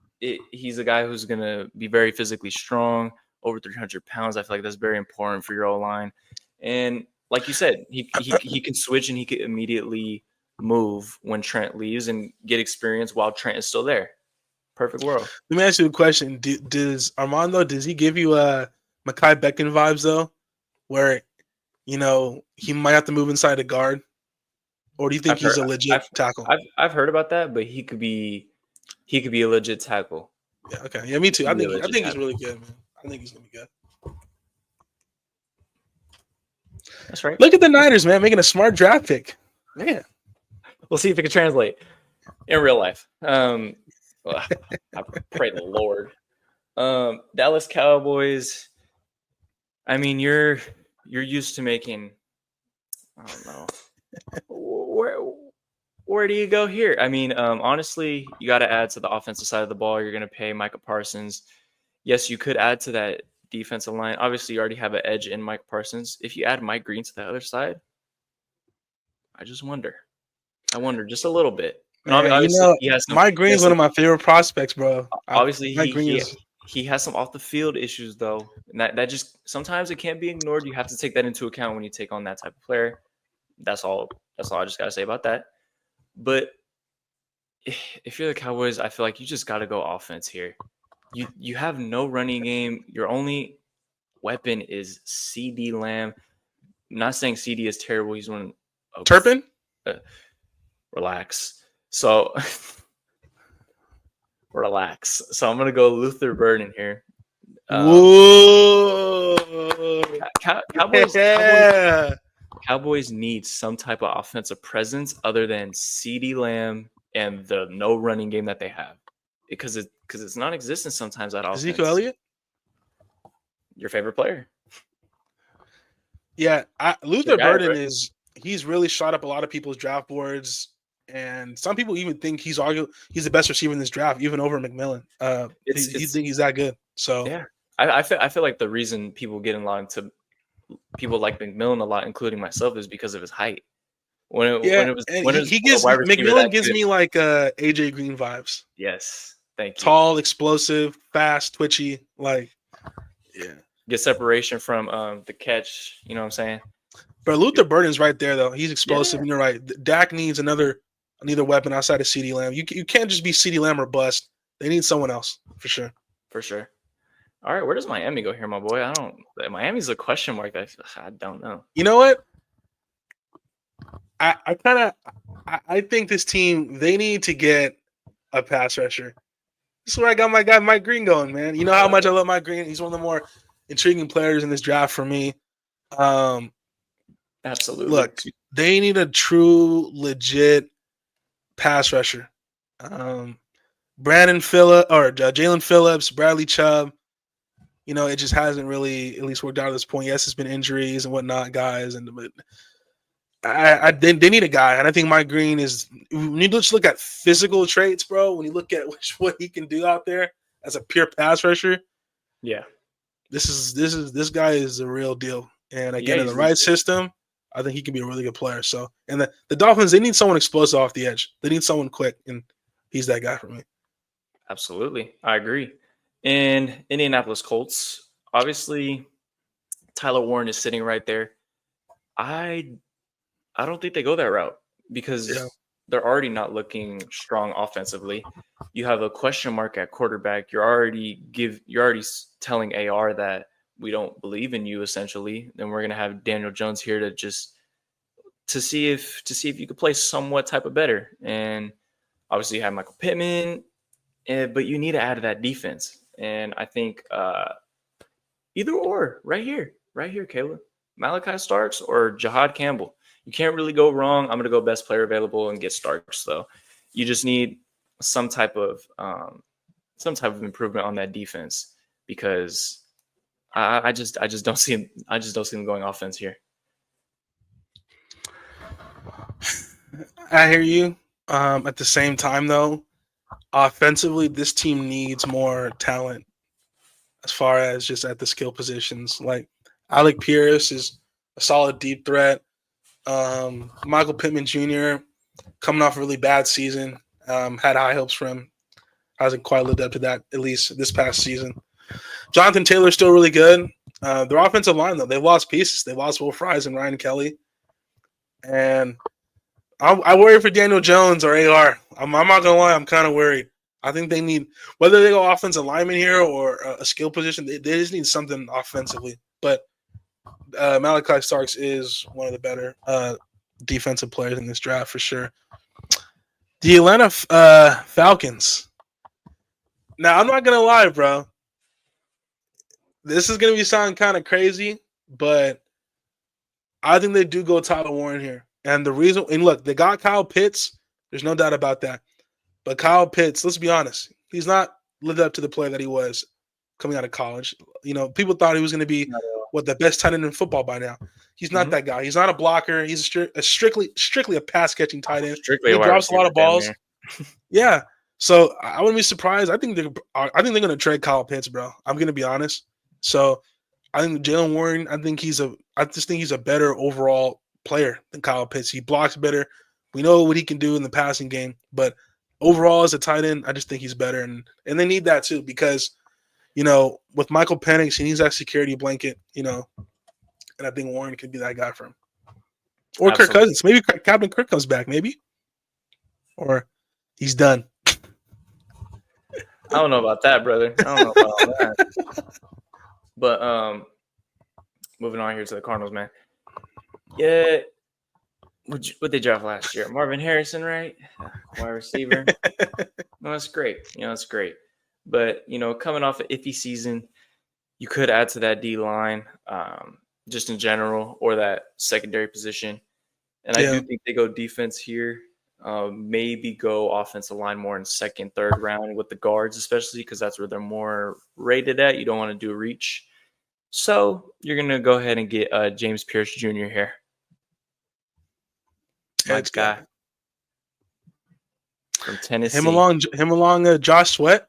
he's a guy who's going to be very physically strong, over 300 pounds. I feel like that's very important for your O-line. And like you said, he can switch and he can immediately move when Trent leaves and get experience while Trent is still there. Perfect world. Let me ask you a question. Does Armando, does he give you Mekhi Becton vibes though? Where, he might have to move inside the guard? Or do you think he's a legit tackle? I've heard about that, but he could be a legit tackle. Yeah, okay. Yeah, me too. I think he's really good, man. I think he's gonna be good. That's right. Look at the Niners, man, making a smart draft pick. Man. We'll see if it can translate in real life. I pray the Lord. Dallas Cowboys. I mean, you're used to making. I don't know. Where do you go here? I mean, honestly, you got to add to the offensive side of the ball. You're going to pay Micah Parsons. Yes, you could add to that defensive line. Obviously, you already have an edge in Mike Parsons. If you add Mike Green to the other side, I wonder just a little bit. Mike Green's one of my favorite prospects, bro. Obviously, he has some off the field issues though, and that just sometimes it can't be ignored. You have to take that into account when you take on that type of player. That's all I just gotta say about that. But if you're the Cowboys, I feel like you just gotta go offense here. You have no running game. Your only weapon is CeeDee Lamb. I'm not saying CeeDee is terrible. He's one of Turpin. Relax. So relax. So I'm gonna go Luther Burden here. Whoa! Cowboys need some type of offensive presence other than CeeDee Lamb and the no running game that they have, because it's non-existent sometimes at offense. Ezekiel Elliott, your favorite player. Yeah, Luther Burden he's really shot up a lot of people's draft boards. And some people even think he's the best receiver in this draft, even over McMillan. You think he's that good? So yeah, I feel like the reason people get in line to people like McMillan a lot, including myself, is because of his height. McMillan gives me like AJ Green vibes. Yes, thank you. Tall, explosive, fast, twitchy, like get separation from the catch. You know what I'm saying? But Luther Burden's right there though. He's explosive, and you're right. Dak needs another weapon outside of CeeDee Lamb. You can't just be CeeDee Lamb or bust. They need someone else for sure. For sure. All right, where does Miami go here, my boy? Miami's a question mark. I don't know. You know what? I think this team, they need to get a pass rusher. This is where I got my guy Mike Green going, man. You know how much I love Mike Green. He's one of the more intriguing players in this draft for me. Absolutely. Look, they need a true, legit pass rusher. Jalen Phillips, Bradley Chubb. It just hasn't really at least worked out at this point. Yes, it's been injuries and whatnot, guys, but they need a guy, and I think Mike Green is. When you just look at physical traits, bro, when you look at what he can do out there as a pure pass rusher, yeah, this guy is a real deal. And again, in the right system, I think he can be a really good player. So, and the Dolphins, they need someone explosive off the edge. They need someone quick, and he's that guy for me. Absolutely. I agree. In Indianapolis Colts, obviously Tyler Warren is sitting right there. I don't think they go that route because Yeah. they're already not looking strong offensively. You have a question mark at quarterback. You're already telling AR that we don't believe in you essentially. Then we're going to have Daniel Jones here to see if you could play somewhat type of better. And obviously you have Michael Pittman, but you need to add to that defense. And I think either or right here, Caleb. Malachi Starks or Jahad Campbell. You can't really go wrong. I'm going to go best player available and get Starks, though. You just need some type of improvement on that defense because I just don't see him. I just don't see him going offense here. I hear you. At the same time, though, offensively, this team needs more talent as far as just at the skill positions. Like Alec Pierce is a solid deep threat. Michael Pittman Jr. coming off a really bad season, had high hopes for him. Hasn't quite lived up to that, at least this past season. Jonathan Taylor's still really good. Their offensive line, though, they've lost pieces. They lost Will Fries and Ryan Kelly. And I worry for Daniel Jones or AR. I'm not going to lie, I'm kind of worried. I think they need, whether they go offensive lineman here or a skill position, they just need something offensively. But Malachi Starks is one of the better defensive players in this draft for sure. The Atlanta Falcons. Now, I'm not going to lie, bro. This is going to be sounding kind of crazy, but I think they do go Tyler Warren here. And the reason, and look, they got Kyle Pitts. There's no doubt about that. But Kyle Pitts, let's be honest, he's not lived up to the player that he was coming out of college. You know, people thought he was going to be the best tight end in football by now. He's not that guy. He's not a blocker. He's strictly a pass catching tight end. He drops a lot of balls. Yeah. So I wouldn't be surprised. I think they're going to trade Kyle Pitts, bro. I'm going to be honest. So I think Jaylen Warren. I just think he's a better overall player than Kyle Pitts. He blocks better. We know what he can do in the passing game, but overall as a tight end, I just think he's better, and they need that too because, you know, with Michael Penix, he needs that security blanket, you know, and I think Warren could be that guy for him. Or Absolutely. Kirk Cousins. Maybe Captain Kirk comes back, maybe, or he's done. I don't know about that, brother. I don't know about all that. But moving on here to the Cardinals, man. Yeah, what they draft last year? Marvin Harrison, right? Wide receiver. No, that's great. That's great. But, coming off an iffy season, you could add to that D-line just in general or that secondary position. And I do think they go defense here. Maybe go offensive line more in second, third round with the guards, especially because that's where they're more rated at. You don't want to do reach. So you're going to go ahead and get James Pierce Jr. here. Nice guy. From Tennessee. Him along Josh Sweat.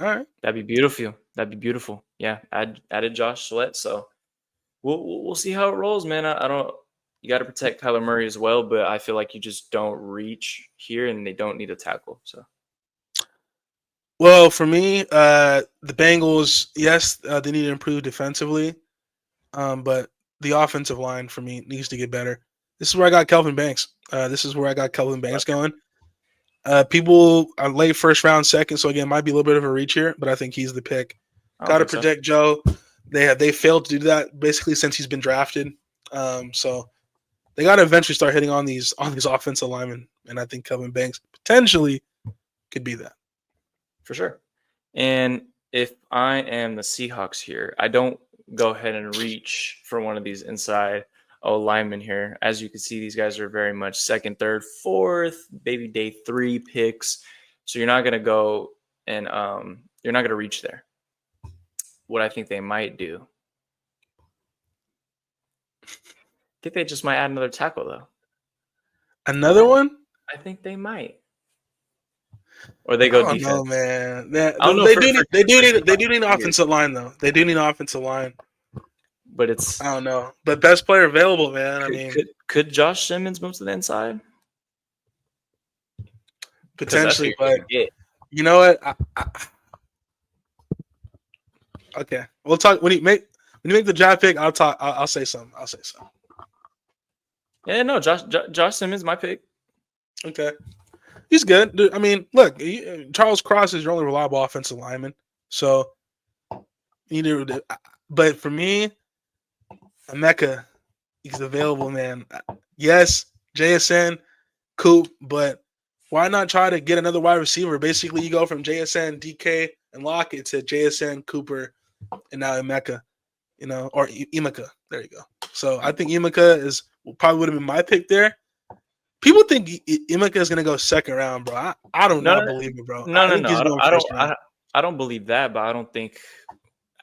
All right. That'd be beautiful. Yeah, added Josh Sweat. So we'll see how it rolls, man. You got to protect Kyler Murray as well, but I feel like you just don't reach here and they don't need a tackle. So. Well, for me, the Bengals, yes, they need to improve defensively, but the offensive line for me needs to get better. This is where I got Kelvin Banks. Going. People are late first round, second, so again, might be a little bit of a reach here, but I think he's the pick. Got to protect Joe. They failed to do that basically since he's been drafted. So they got to eventually start hitting on these offensive linemen, and I think Kelvin Banks potentially could be that. For sure. And if I am the Seahawks here, I don't go ahead and reach for one of these inside linemen here. As you can see, these guys are very much second, third, fourth, maybe day 3 picks. So you're not going to go and you're not going to reach there. What I think they might do, I think they just might add another tackle, though. Another one? I think they might. Or they go defense. No, man. They do need an offensive line, though. They do need an offensive line. But it's... I don't know. But best player available, man. Could Josh Simmons move to the inside? because that's what potentially, you're but gonna get. you know what? Okay, we'll talk when you make the draft pick. I'll talk. I'll say something. I'll say something. Yeah, no, Josh Simmons, my pick. Okay, he's good. Dude, I mean, look, Charles Cross is your only reliable offensive lineman, so either. But for me, Emeka, he's available, man. Yes, JSN, Coop, but why not try to get another wide receiver? Basically, you go from JSN, DK, and Lockett to JSN, Cooper, and now Emeka, or Emeka. There you go. So I think Emeka probably would have been my pick there. People think Emeka is going to go second round, bro. I do not believe it, bro. No, I think he's going first round. I don't believe that, but I don't think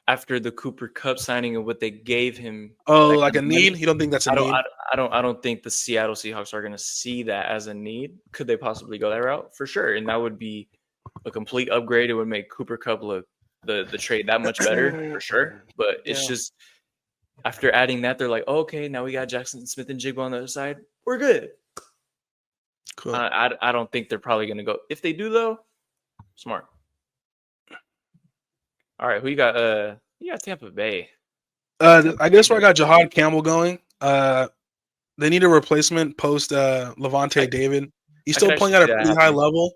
after the Cooper Kupp signing and what they gave him. Oh, like a need? You don't think that's a need? I don't think the Seattle Seahawks are going to see that as a need. Could they possibly go that route? For sure. And that would be a complete upgrade. It would make Cooper Kupp look the trade that much better, for sure. But it's just after adding that, they're like, oh, okay, now we got Jackson Smith and Jigba on the other side. We're good. Cool. I don't think they're probably going to go. If they do, though, smart. All right, who you got? You got Tampa Bay. I guess where I got Jahad Campbell going. They need a replacement post Levante David. He's still playing at a pretty high level.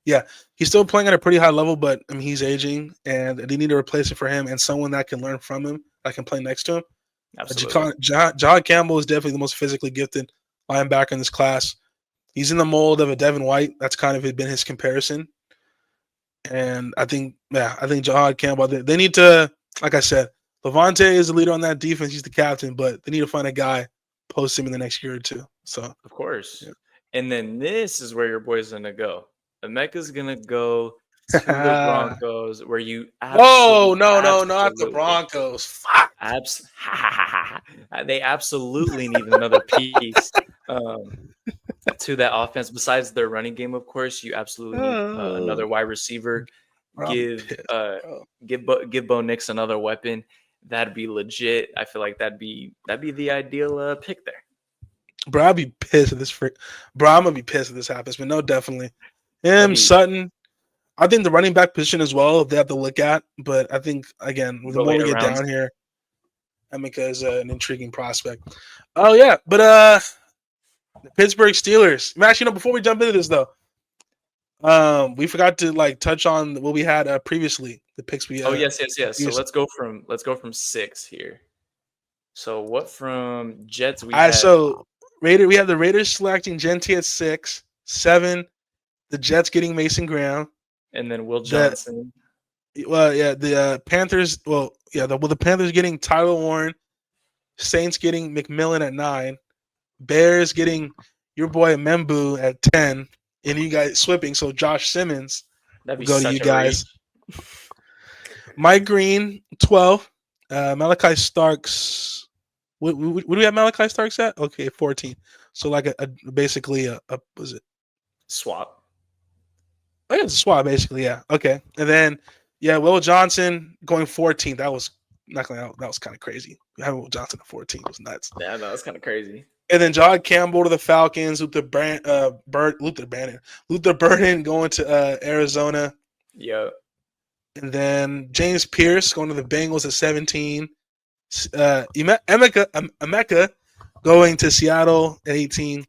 Yeah, he's still playing at a pretty high level, but I mean he's aging, and they need a replacement for him and someone that can learn from him, that can play next to him. Absolutely. Jahad Campbell is definitely the most physically gifted linebacker in this class. He's in the mold of a Devin White. That's kind of been his comparison. And I think Jahad Campbell, they need to, like I said, Levante is the leader on that defense. He's the captain, but they need to find a guy post him in the next year or two. So of course. Yeah. And then this is where your boy's gonna go. Emeka's gonna go to the Broncos, where you no, not the Broncos. Fuck. They absolutely need another piece to that offense. Besides their running game, of course, you absolutely need another wide receiver. Give Bo Nix another weapon. That'd be legit. I feel like that'd be the ideal pick there. Bro, I'd be pissed if this Bro, I'm gonna be pissed if this happens. But no, definitely. Him, Sutton. I think the running back position as well, they have to look at. But I think again, the more we get down here, Emeka is an intriguing prospect. Oh yeah, but the Pittsburgh Steelers. Actually, before we jump into this though, we forgot to touch on what we had previously. The picks we. Yes. So let's go from 6 here. So what from Jets we had? So we have the Raiders selecting Gentry at 6, 7. The Jets getting Mason Graham, and then Will Johnson. The Panthers. The Panthers getting Tyler Warren. Saints getting McMillan at 9. Bears getting your boy Membu at 10, and you guys slipping. So Josh Simmons will go to you guys. Mike Green 12. Malachi Starks. What do we have Malachi Starks at? Okay, 14. So basically a was it swap? I guess it's a swap basically. Yeah. Okay, and then Will Johnson going 14. That was not gonna. That was kind of crazy. Having Will Johnson at 14 was nuts. Yeah, no, that's kind of crazy. And then Jahad Campbell to the Falcons. Luther Burden going to Arizona. Yep. And then James Pierce going to the Bengals at 17. Emeka going to Seattle at 18.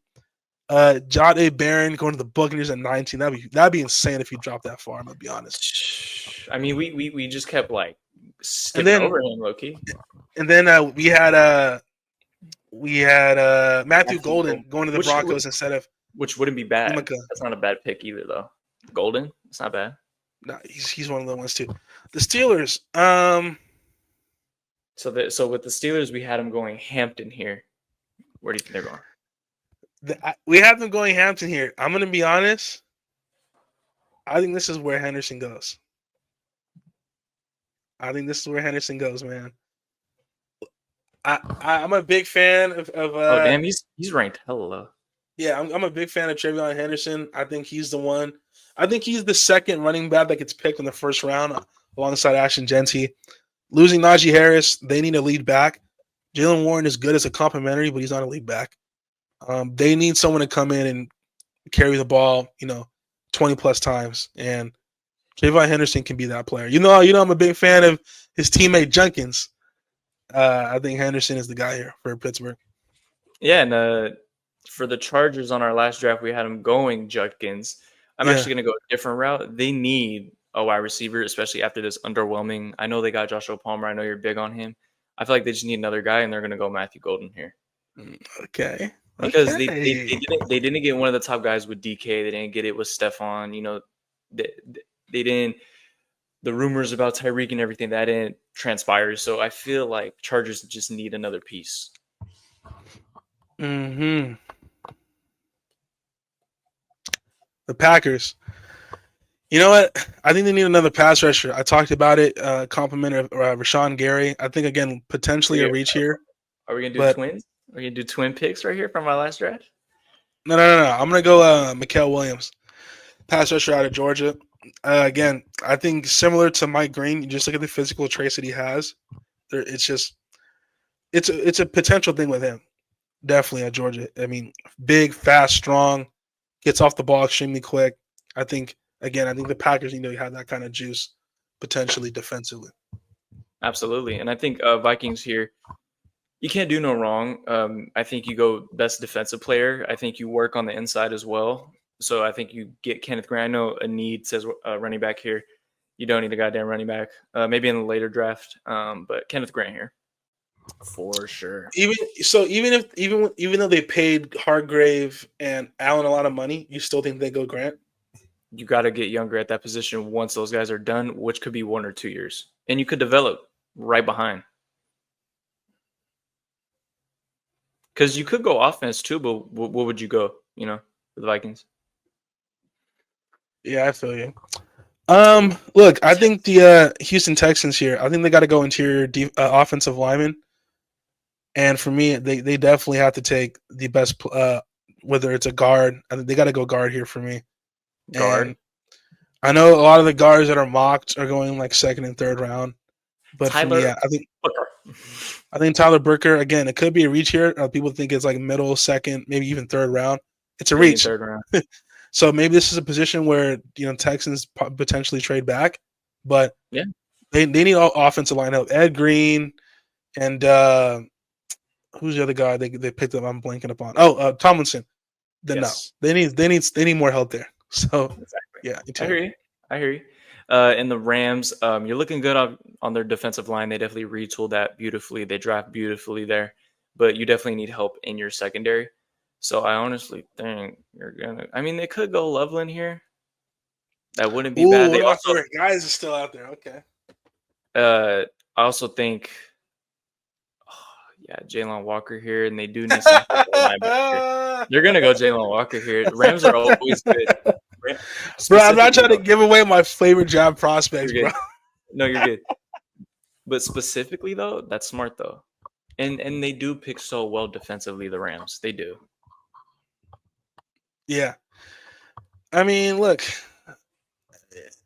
Jahdae Barron going to the Buccaneers at 19. That'd be insane if you dropped that far. I'm gonna be honest. I mean, we just kept skipping over him, low-key. And then we had Matthew Golden going to the Broncos instead of, which wouldn't be bad. Emeka. That's not a bad pick either, though. Golden, it's not bad. No, he's one of the ones too. The Steelers. So with the Steelers, we had them going Hampton here. Where do you think they're going? We have them going Hampton here. I'm going to be honest. I think this is where Henderson goes. Man. I'm a big fan of oh, damn, he's ranked hella low. Yeah, I'm a big fan of TreVeyon Henderson. I think he's the one. I think he's the second running back that gets picked in the first round alongside Ashton Gentry. Losing Najee Harris, they need a lead back. Jaylen Warren is good as a complimentary, but he's not a lead back. They need someone to come in and carry the ball, 20 plus times, and Javon Henderson can be that player. I'm a big fan of his teammate Junkins. I think Henderson is the guy here for Pittsburgh. Yeah, and for the Chargers on our last draft, we had him going Judkins. I'm actually going to go a different route. They need a wide receiver, especially after this underwhelming. I know they got Joshua Palmer. I know you're big on him. I feel like they just need another guy, and they're going to go Matthew Golden here. Okay. Because they didn't get one of the top guys with DK. They didn't get it with Stephon. They didn't. The rumors about Tyreek and everything that didn't transpire. So I feel like Chargers just need another piece. The Packers. You know what? I think they need another pass rusher. I talked about it. Compliment of Rashawn Gary. I think again potentially a reach here. Are we gonna do twins? Are we gonna do twin picks right here from our last draft? No. I'm gonna go Mikael Williams, pass rusher out of Georgia. Again, I think similar to Mike Green. You just look at the physical traits that he has. It's a potential thing with him. Definitely at Georgia. I mean, big, fast, strong, gets off the ball extremely quick. I think the Packers need to have that kind of juice potentially defensively. Absolutely. And I think Vikings here, you can't do no wrong. I think you go best defensive player. I think you work on the inside as well. So I think you get Kenneth Grant. I know a need says running back here. You don't need a goddamn running back. Maybe in the later draft. But Kenneth Grant here. For sure. Even though they paid Hargrave and Allen a lot of money, you still think they go Grant? You got to get younger at that position once those guys are done, which could be 1 or 2 years, and you could develop right behind. Because you could go offense too, but what would you go? For the Vikings. Yeah, I feel you. Look, I think the Houston Texans here. I think they got to go interior offensive lineman. And for me, they definitely have to take the best, whether it's a guard. I think they got to go guard here for me. Guard. And I know a lot of the guards that are mocked are going like second and third round. But for me, I think Tyler Burker, again, it could be a reach here. People think it's like middle, second, maybe even third round. It's a reach. Third round. So maybe this is a position where Texans potentially trade back. But yeah, they need offensive line help. Ed Green and who's the other guy they picked up? I'm blanking upon. Tomlinson. Yes. No, they need more help there. So exactly. Yeah, I hear you. And the Rams, you're looking good on their defensive line. They definitely retooled that beautifully. They draft beautifully there, but you definitely need help in your secondary. So I honestly think you're gonna. I mean, they could go Loveland here. That wouldn't be bad. They also guys are still out there. Okay. I also think. Yeah, Jalen Walker here, and they do need some linebacker. They're gonna go Jalen Walker here. Rams are always good, bro. I'm not trying to give away my favorite job prospects, bro. No, you're good. But specifically though, that's smart though, and they do pick so well defensively. The Rams, they do. Yeah, I mean, look. This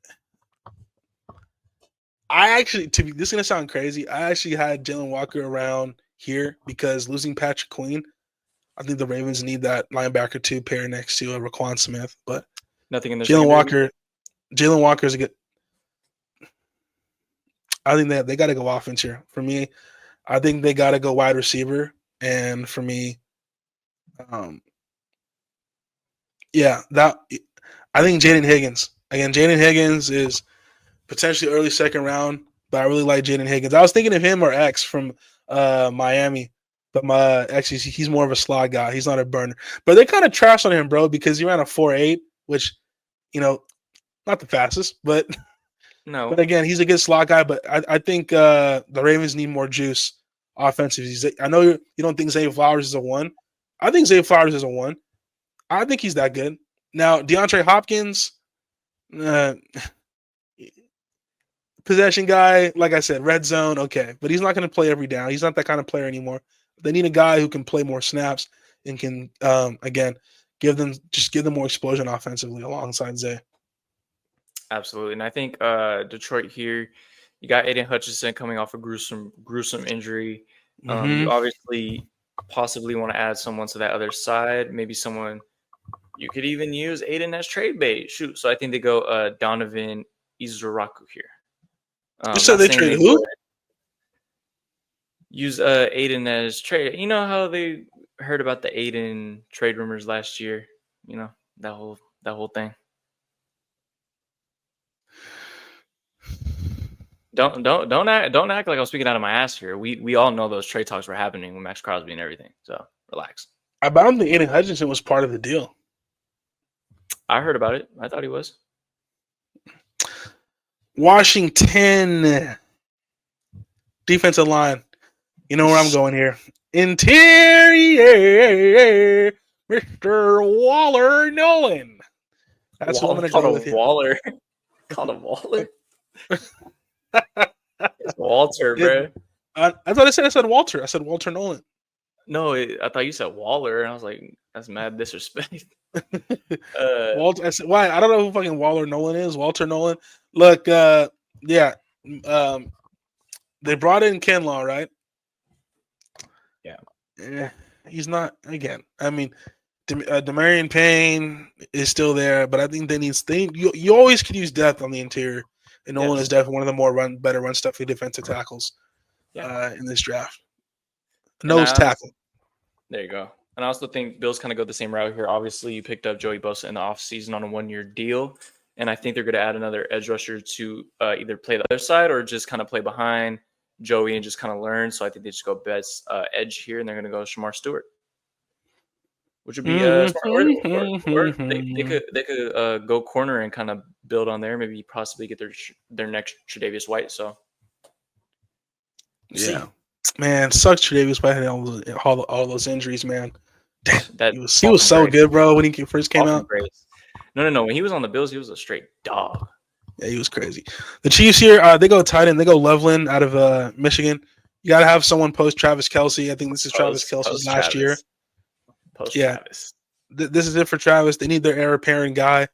is gonna sound crazy. I actually had Jalen Walker around here because losing Patrick Queen, I think the Ravens need that linebacker to pair next to Raquan Smith. But nothing in the Jalen Walker is a good. I think they got to go offense here. For me, I think they got to go wide receiver, and for me, I think Jaden Higgins. Again, Jaden Higgins is potentially early second round, but I really like Jaden Higgins. I was thinking of him or X from Miami, but he's more of a slot guy. He's not a burner. But they kind of trashed on him, bro, because he ran a 4.8, which, not the fastest, but no. But again, he's a good slot guy. But I think the Ravens need more juice offensively. I know you don't think Zay Flowers is a 1. I think Zay Flowers is a 1. I think he's that good. Now, DeAndre Hopkins, possession guy, like I said, red zone, okay. But he's not going to play every down. He's not that kind of player anymore. They need a guy who can play more snaps and can, again, give them more explosion offensively alongside Zay. Absolutely. And I think Detroit here, you got Aiden Hutchinson coming off a gruesome injury. You obviously possibly want to add someone to that other side, maybe someone You could even use Aiden as trade bait. Shoot. So I think they go Donovan Izuraku here. You said Not they saying traded they who? would use Aiden as trade. You know how they heard about the Aiden trade rumors last year? You know, that whole thing. Don't act like I'm speaking out of my ass here. We all know those trade talks were happening with Max Crosby and everything. So relax. I don't think Aiden Hutchinson was part of the deal. I heard about it. I thought he was. Washington defensive line. You know where I'm going here. Interior, Mr. Waller Nolan. That's what I'm going to go with. Waller. Called him Waller. It's Walter, bro. I thought I said Walter. I said Walter Nolan. No, I thought you said Waller, and I was like, that's mad disrespect. Walter. I said, why? I don't know who fucking Waller Nolan is. Walter Nolan. Look, yeah. They brought in Kinlaw, right? Yeah. He's not, again. I mean, Demarion Payne is still there, but I think you always can use depth on the interior. And Nolan is definitely one of the more better run stuffing defensive tackles in this draft. Nose tackle. There you go. And I also think Bills kind of go the same route here. Obviously, you picked up Joey Bosa in the offseason on a 1-year deal. And I think they're going to add another edge rusher to either play the other side or just kind of play behind Joey and just kind of learn. So I think they just go best edge here, and they're going to go Shamar Stewart, which would be smart. Or they could go corner and kind of build on there. Maybe possibly get their next Tre'Davious White. So yeah, man, sucks Tre'Davious White had all those injuries, man. Damn, he was so good, bro, when he first came out. No. When he was on the Bills, he was a straight dog. Yeah, he was crazy. The Chiefs here, they go tight end. They go Loveland out of Michigan. You got to have someone post Travis Kelce. I think this is Travis Kelce's last year. Travis. This is it for Travis. They need their heir apparent guy.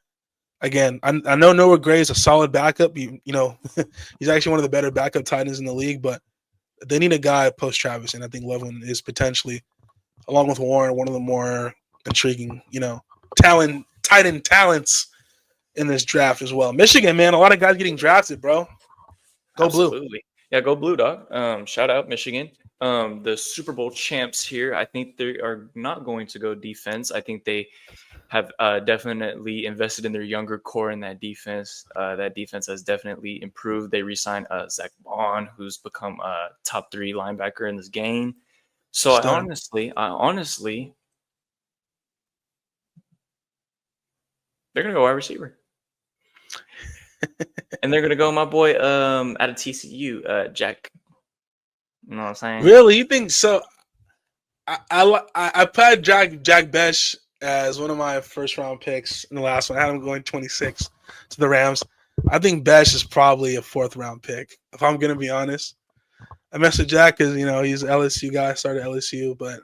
Again, I know Noah Gray is a solid backup. You know, he's actually one of the better backup tight ends in the league, but they need a guy post Travis, and I think Loveland is potentially, along with Warren, one of the more intriguing, tight end talents in this draft as well. Michigan, man, a lot of guys getting drafted, bro. Go Absolutely. Blue. Yeah, go Blue, dog. Shout out Michigan. The Super Bowl champs here, I think they are not going to go defense. I think they have definitely invested in their younger core in that defense. That defense has definitely improved. They re-signed Zach Bond, who's become a top 3 linebacker in this game. So I honestly, they're going to go wide receiver. And they're going to go my boy out of TCU, Jack. You know what I'm saying? Really? You think so? I put Jack Besh as one of my first round picks in the last one. I had him going 26 to the Rams. I think Besh is probably a 4th round pick, if I'm going to be honest. I messed with Jack because, he's an LSU guy, started LSU, but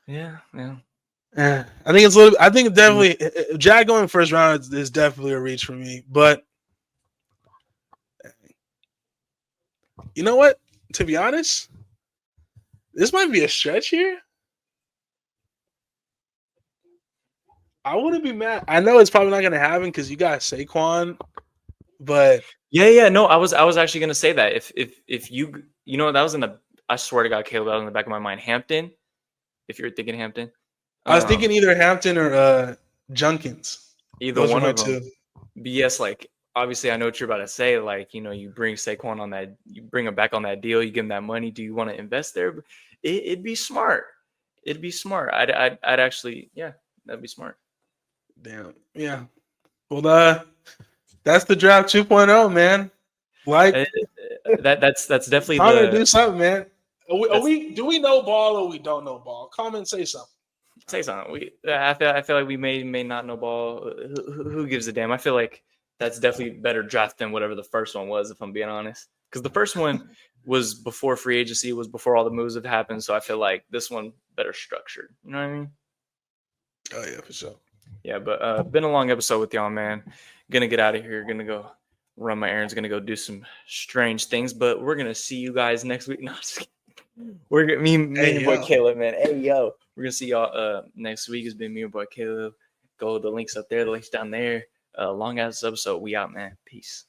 yeah. I think definitely Jack going first round is definitely a reach for me. But you know what? To be honest, this might be a stretch here. I wouldn't be mad. I know it's probably not going to happen because you got Saquon, but no, I was actually going to say that if you that was I swear to God, Caleb, that was in the back of my mind. Hampton, if you're thinking Hampton, I was thinking either Hampton or Junkins. Either one of them. But yes, like obviously I know what you're about to say. Like you bring Saquon on that, you bring him back on that deal, you give him that money. Do you want to invest there? It'd be smart. It'd be smart. I'd actually, yeah, that'd be smart. Damn. Yeah. Well, that's the draft 2.0, man. Like that's definitely time to do something, man. Do we know ball or we don't know ball? Comment, say something. Say something. I feel like we may not know ball. Who gives a damn? I feel like that's definitely better draft than whatever the first one was, if I'm being honest. Because the first one was before free agency, was before all the moves have happened. So I feel like this one better structured. You know what I mean? Oh yeah, for sure. Yeah, but been a long episode with y'all, man. Gonna get out of here. Gonna go run my errands. Gonna go do some strange things. But we're gonna see you guys next week. No, just we're me and your boy Caleb, man. Hey yo, we're gonna see y'all next week. It's been me and boy Caleb, go. The link's up there. The link's down there. Long ass episode. We out, man. Peace.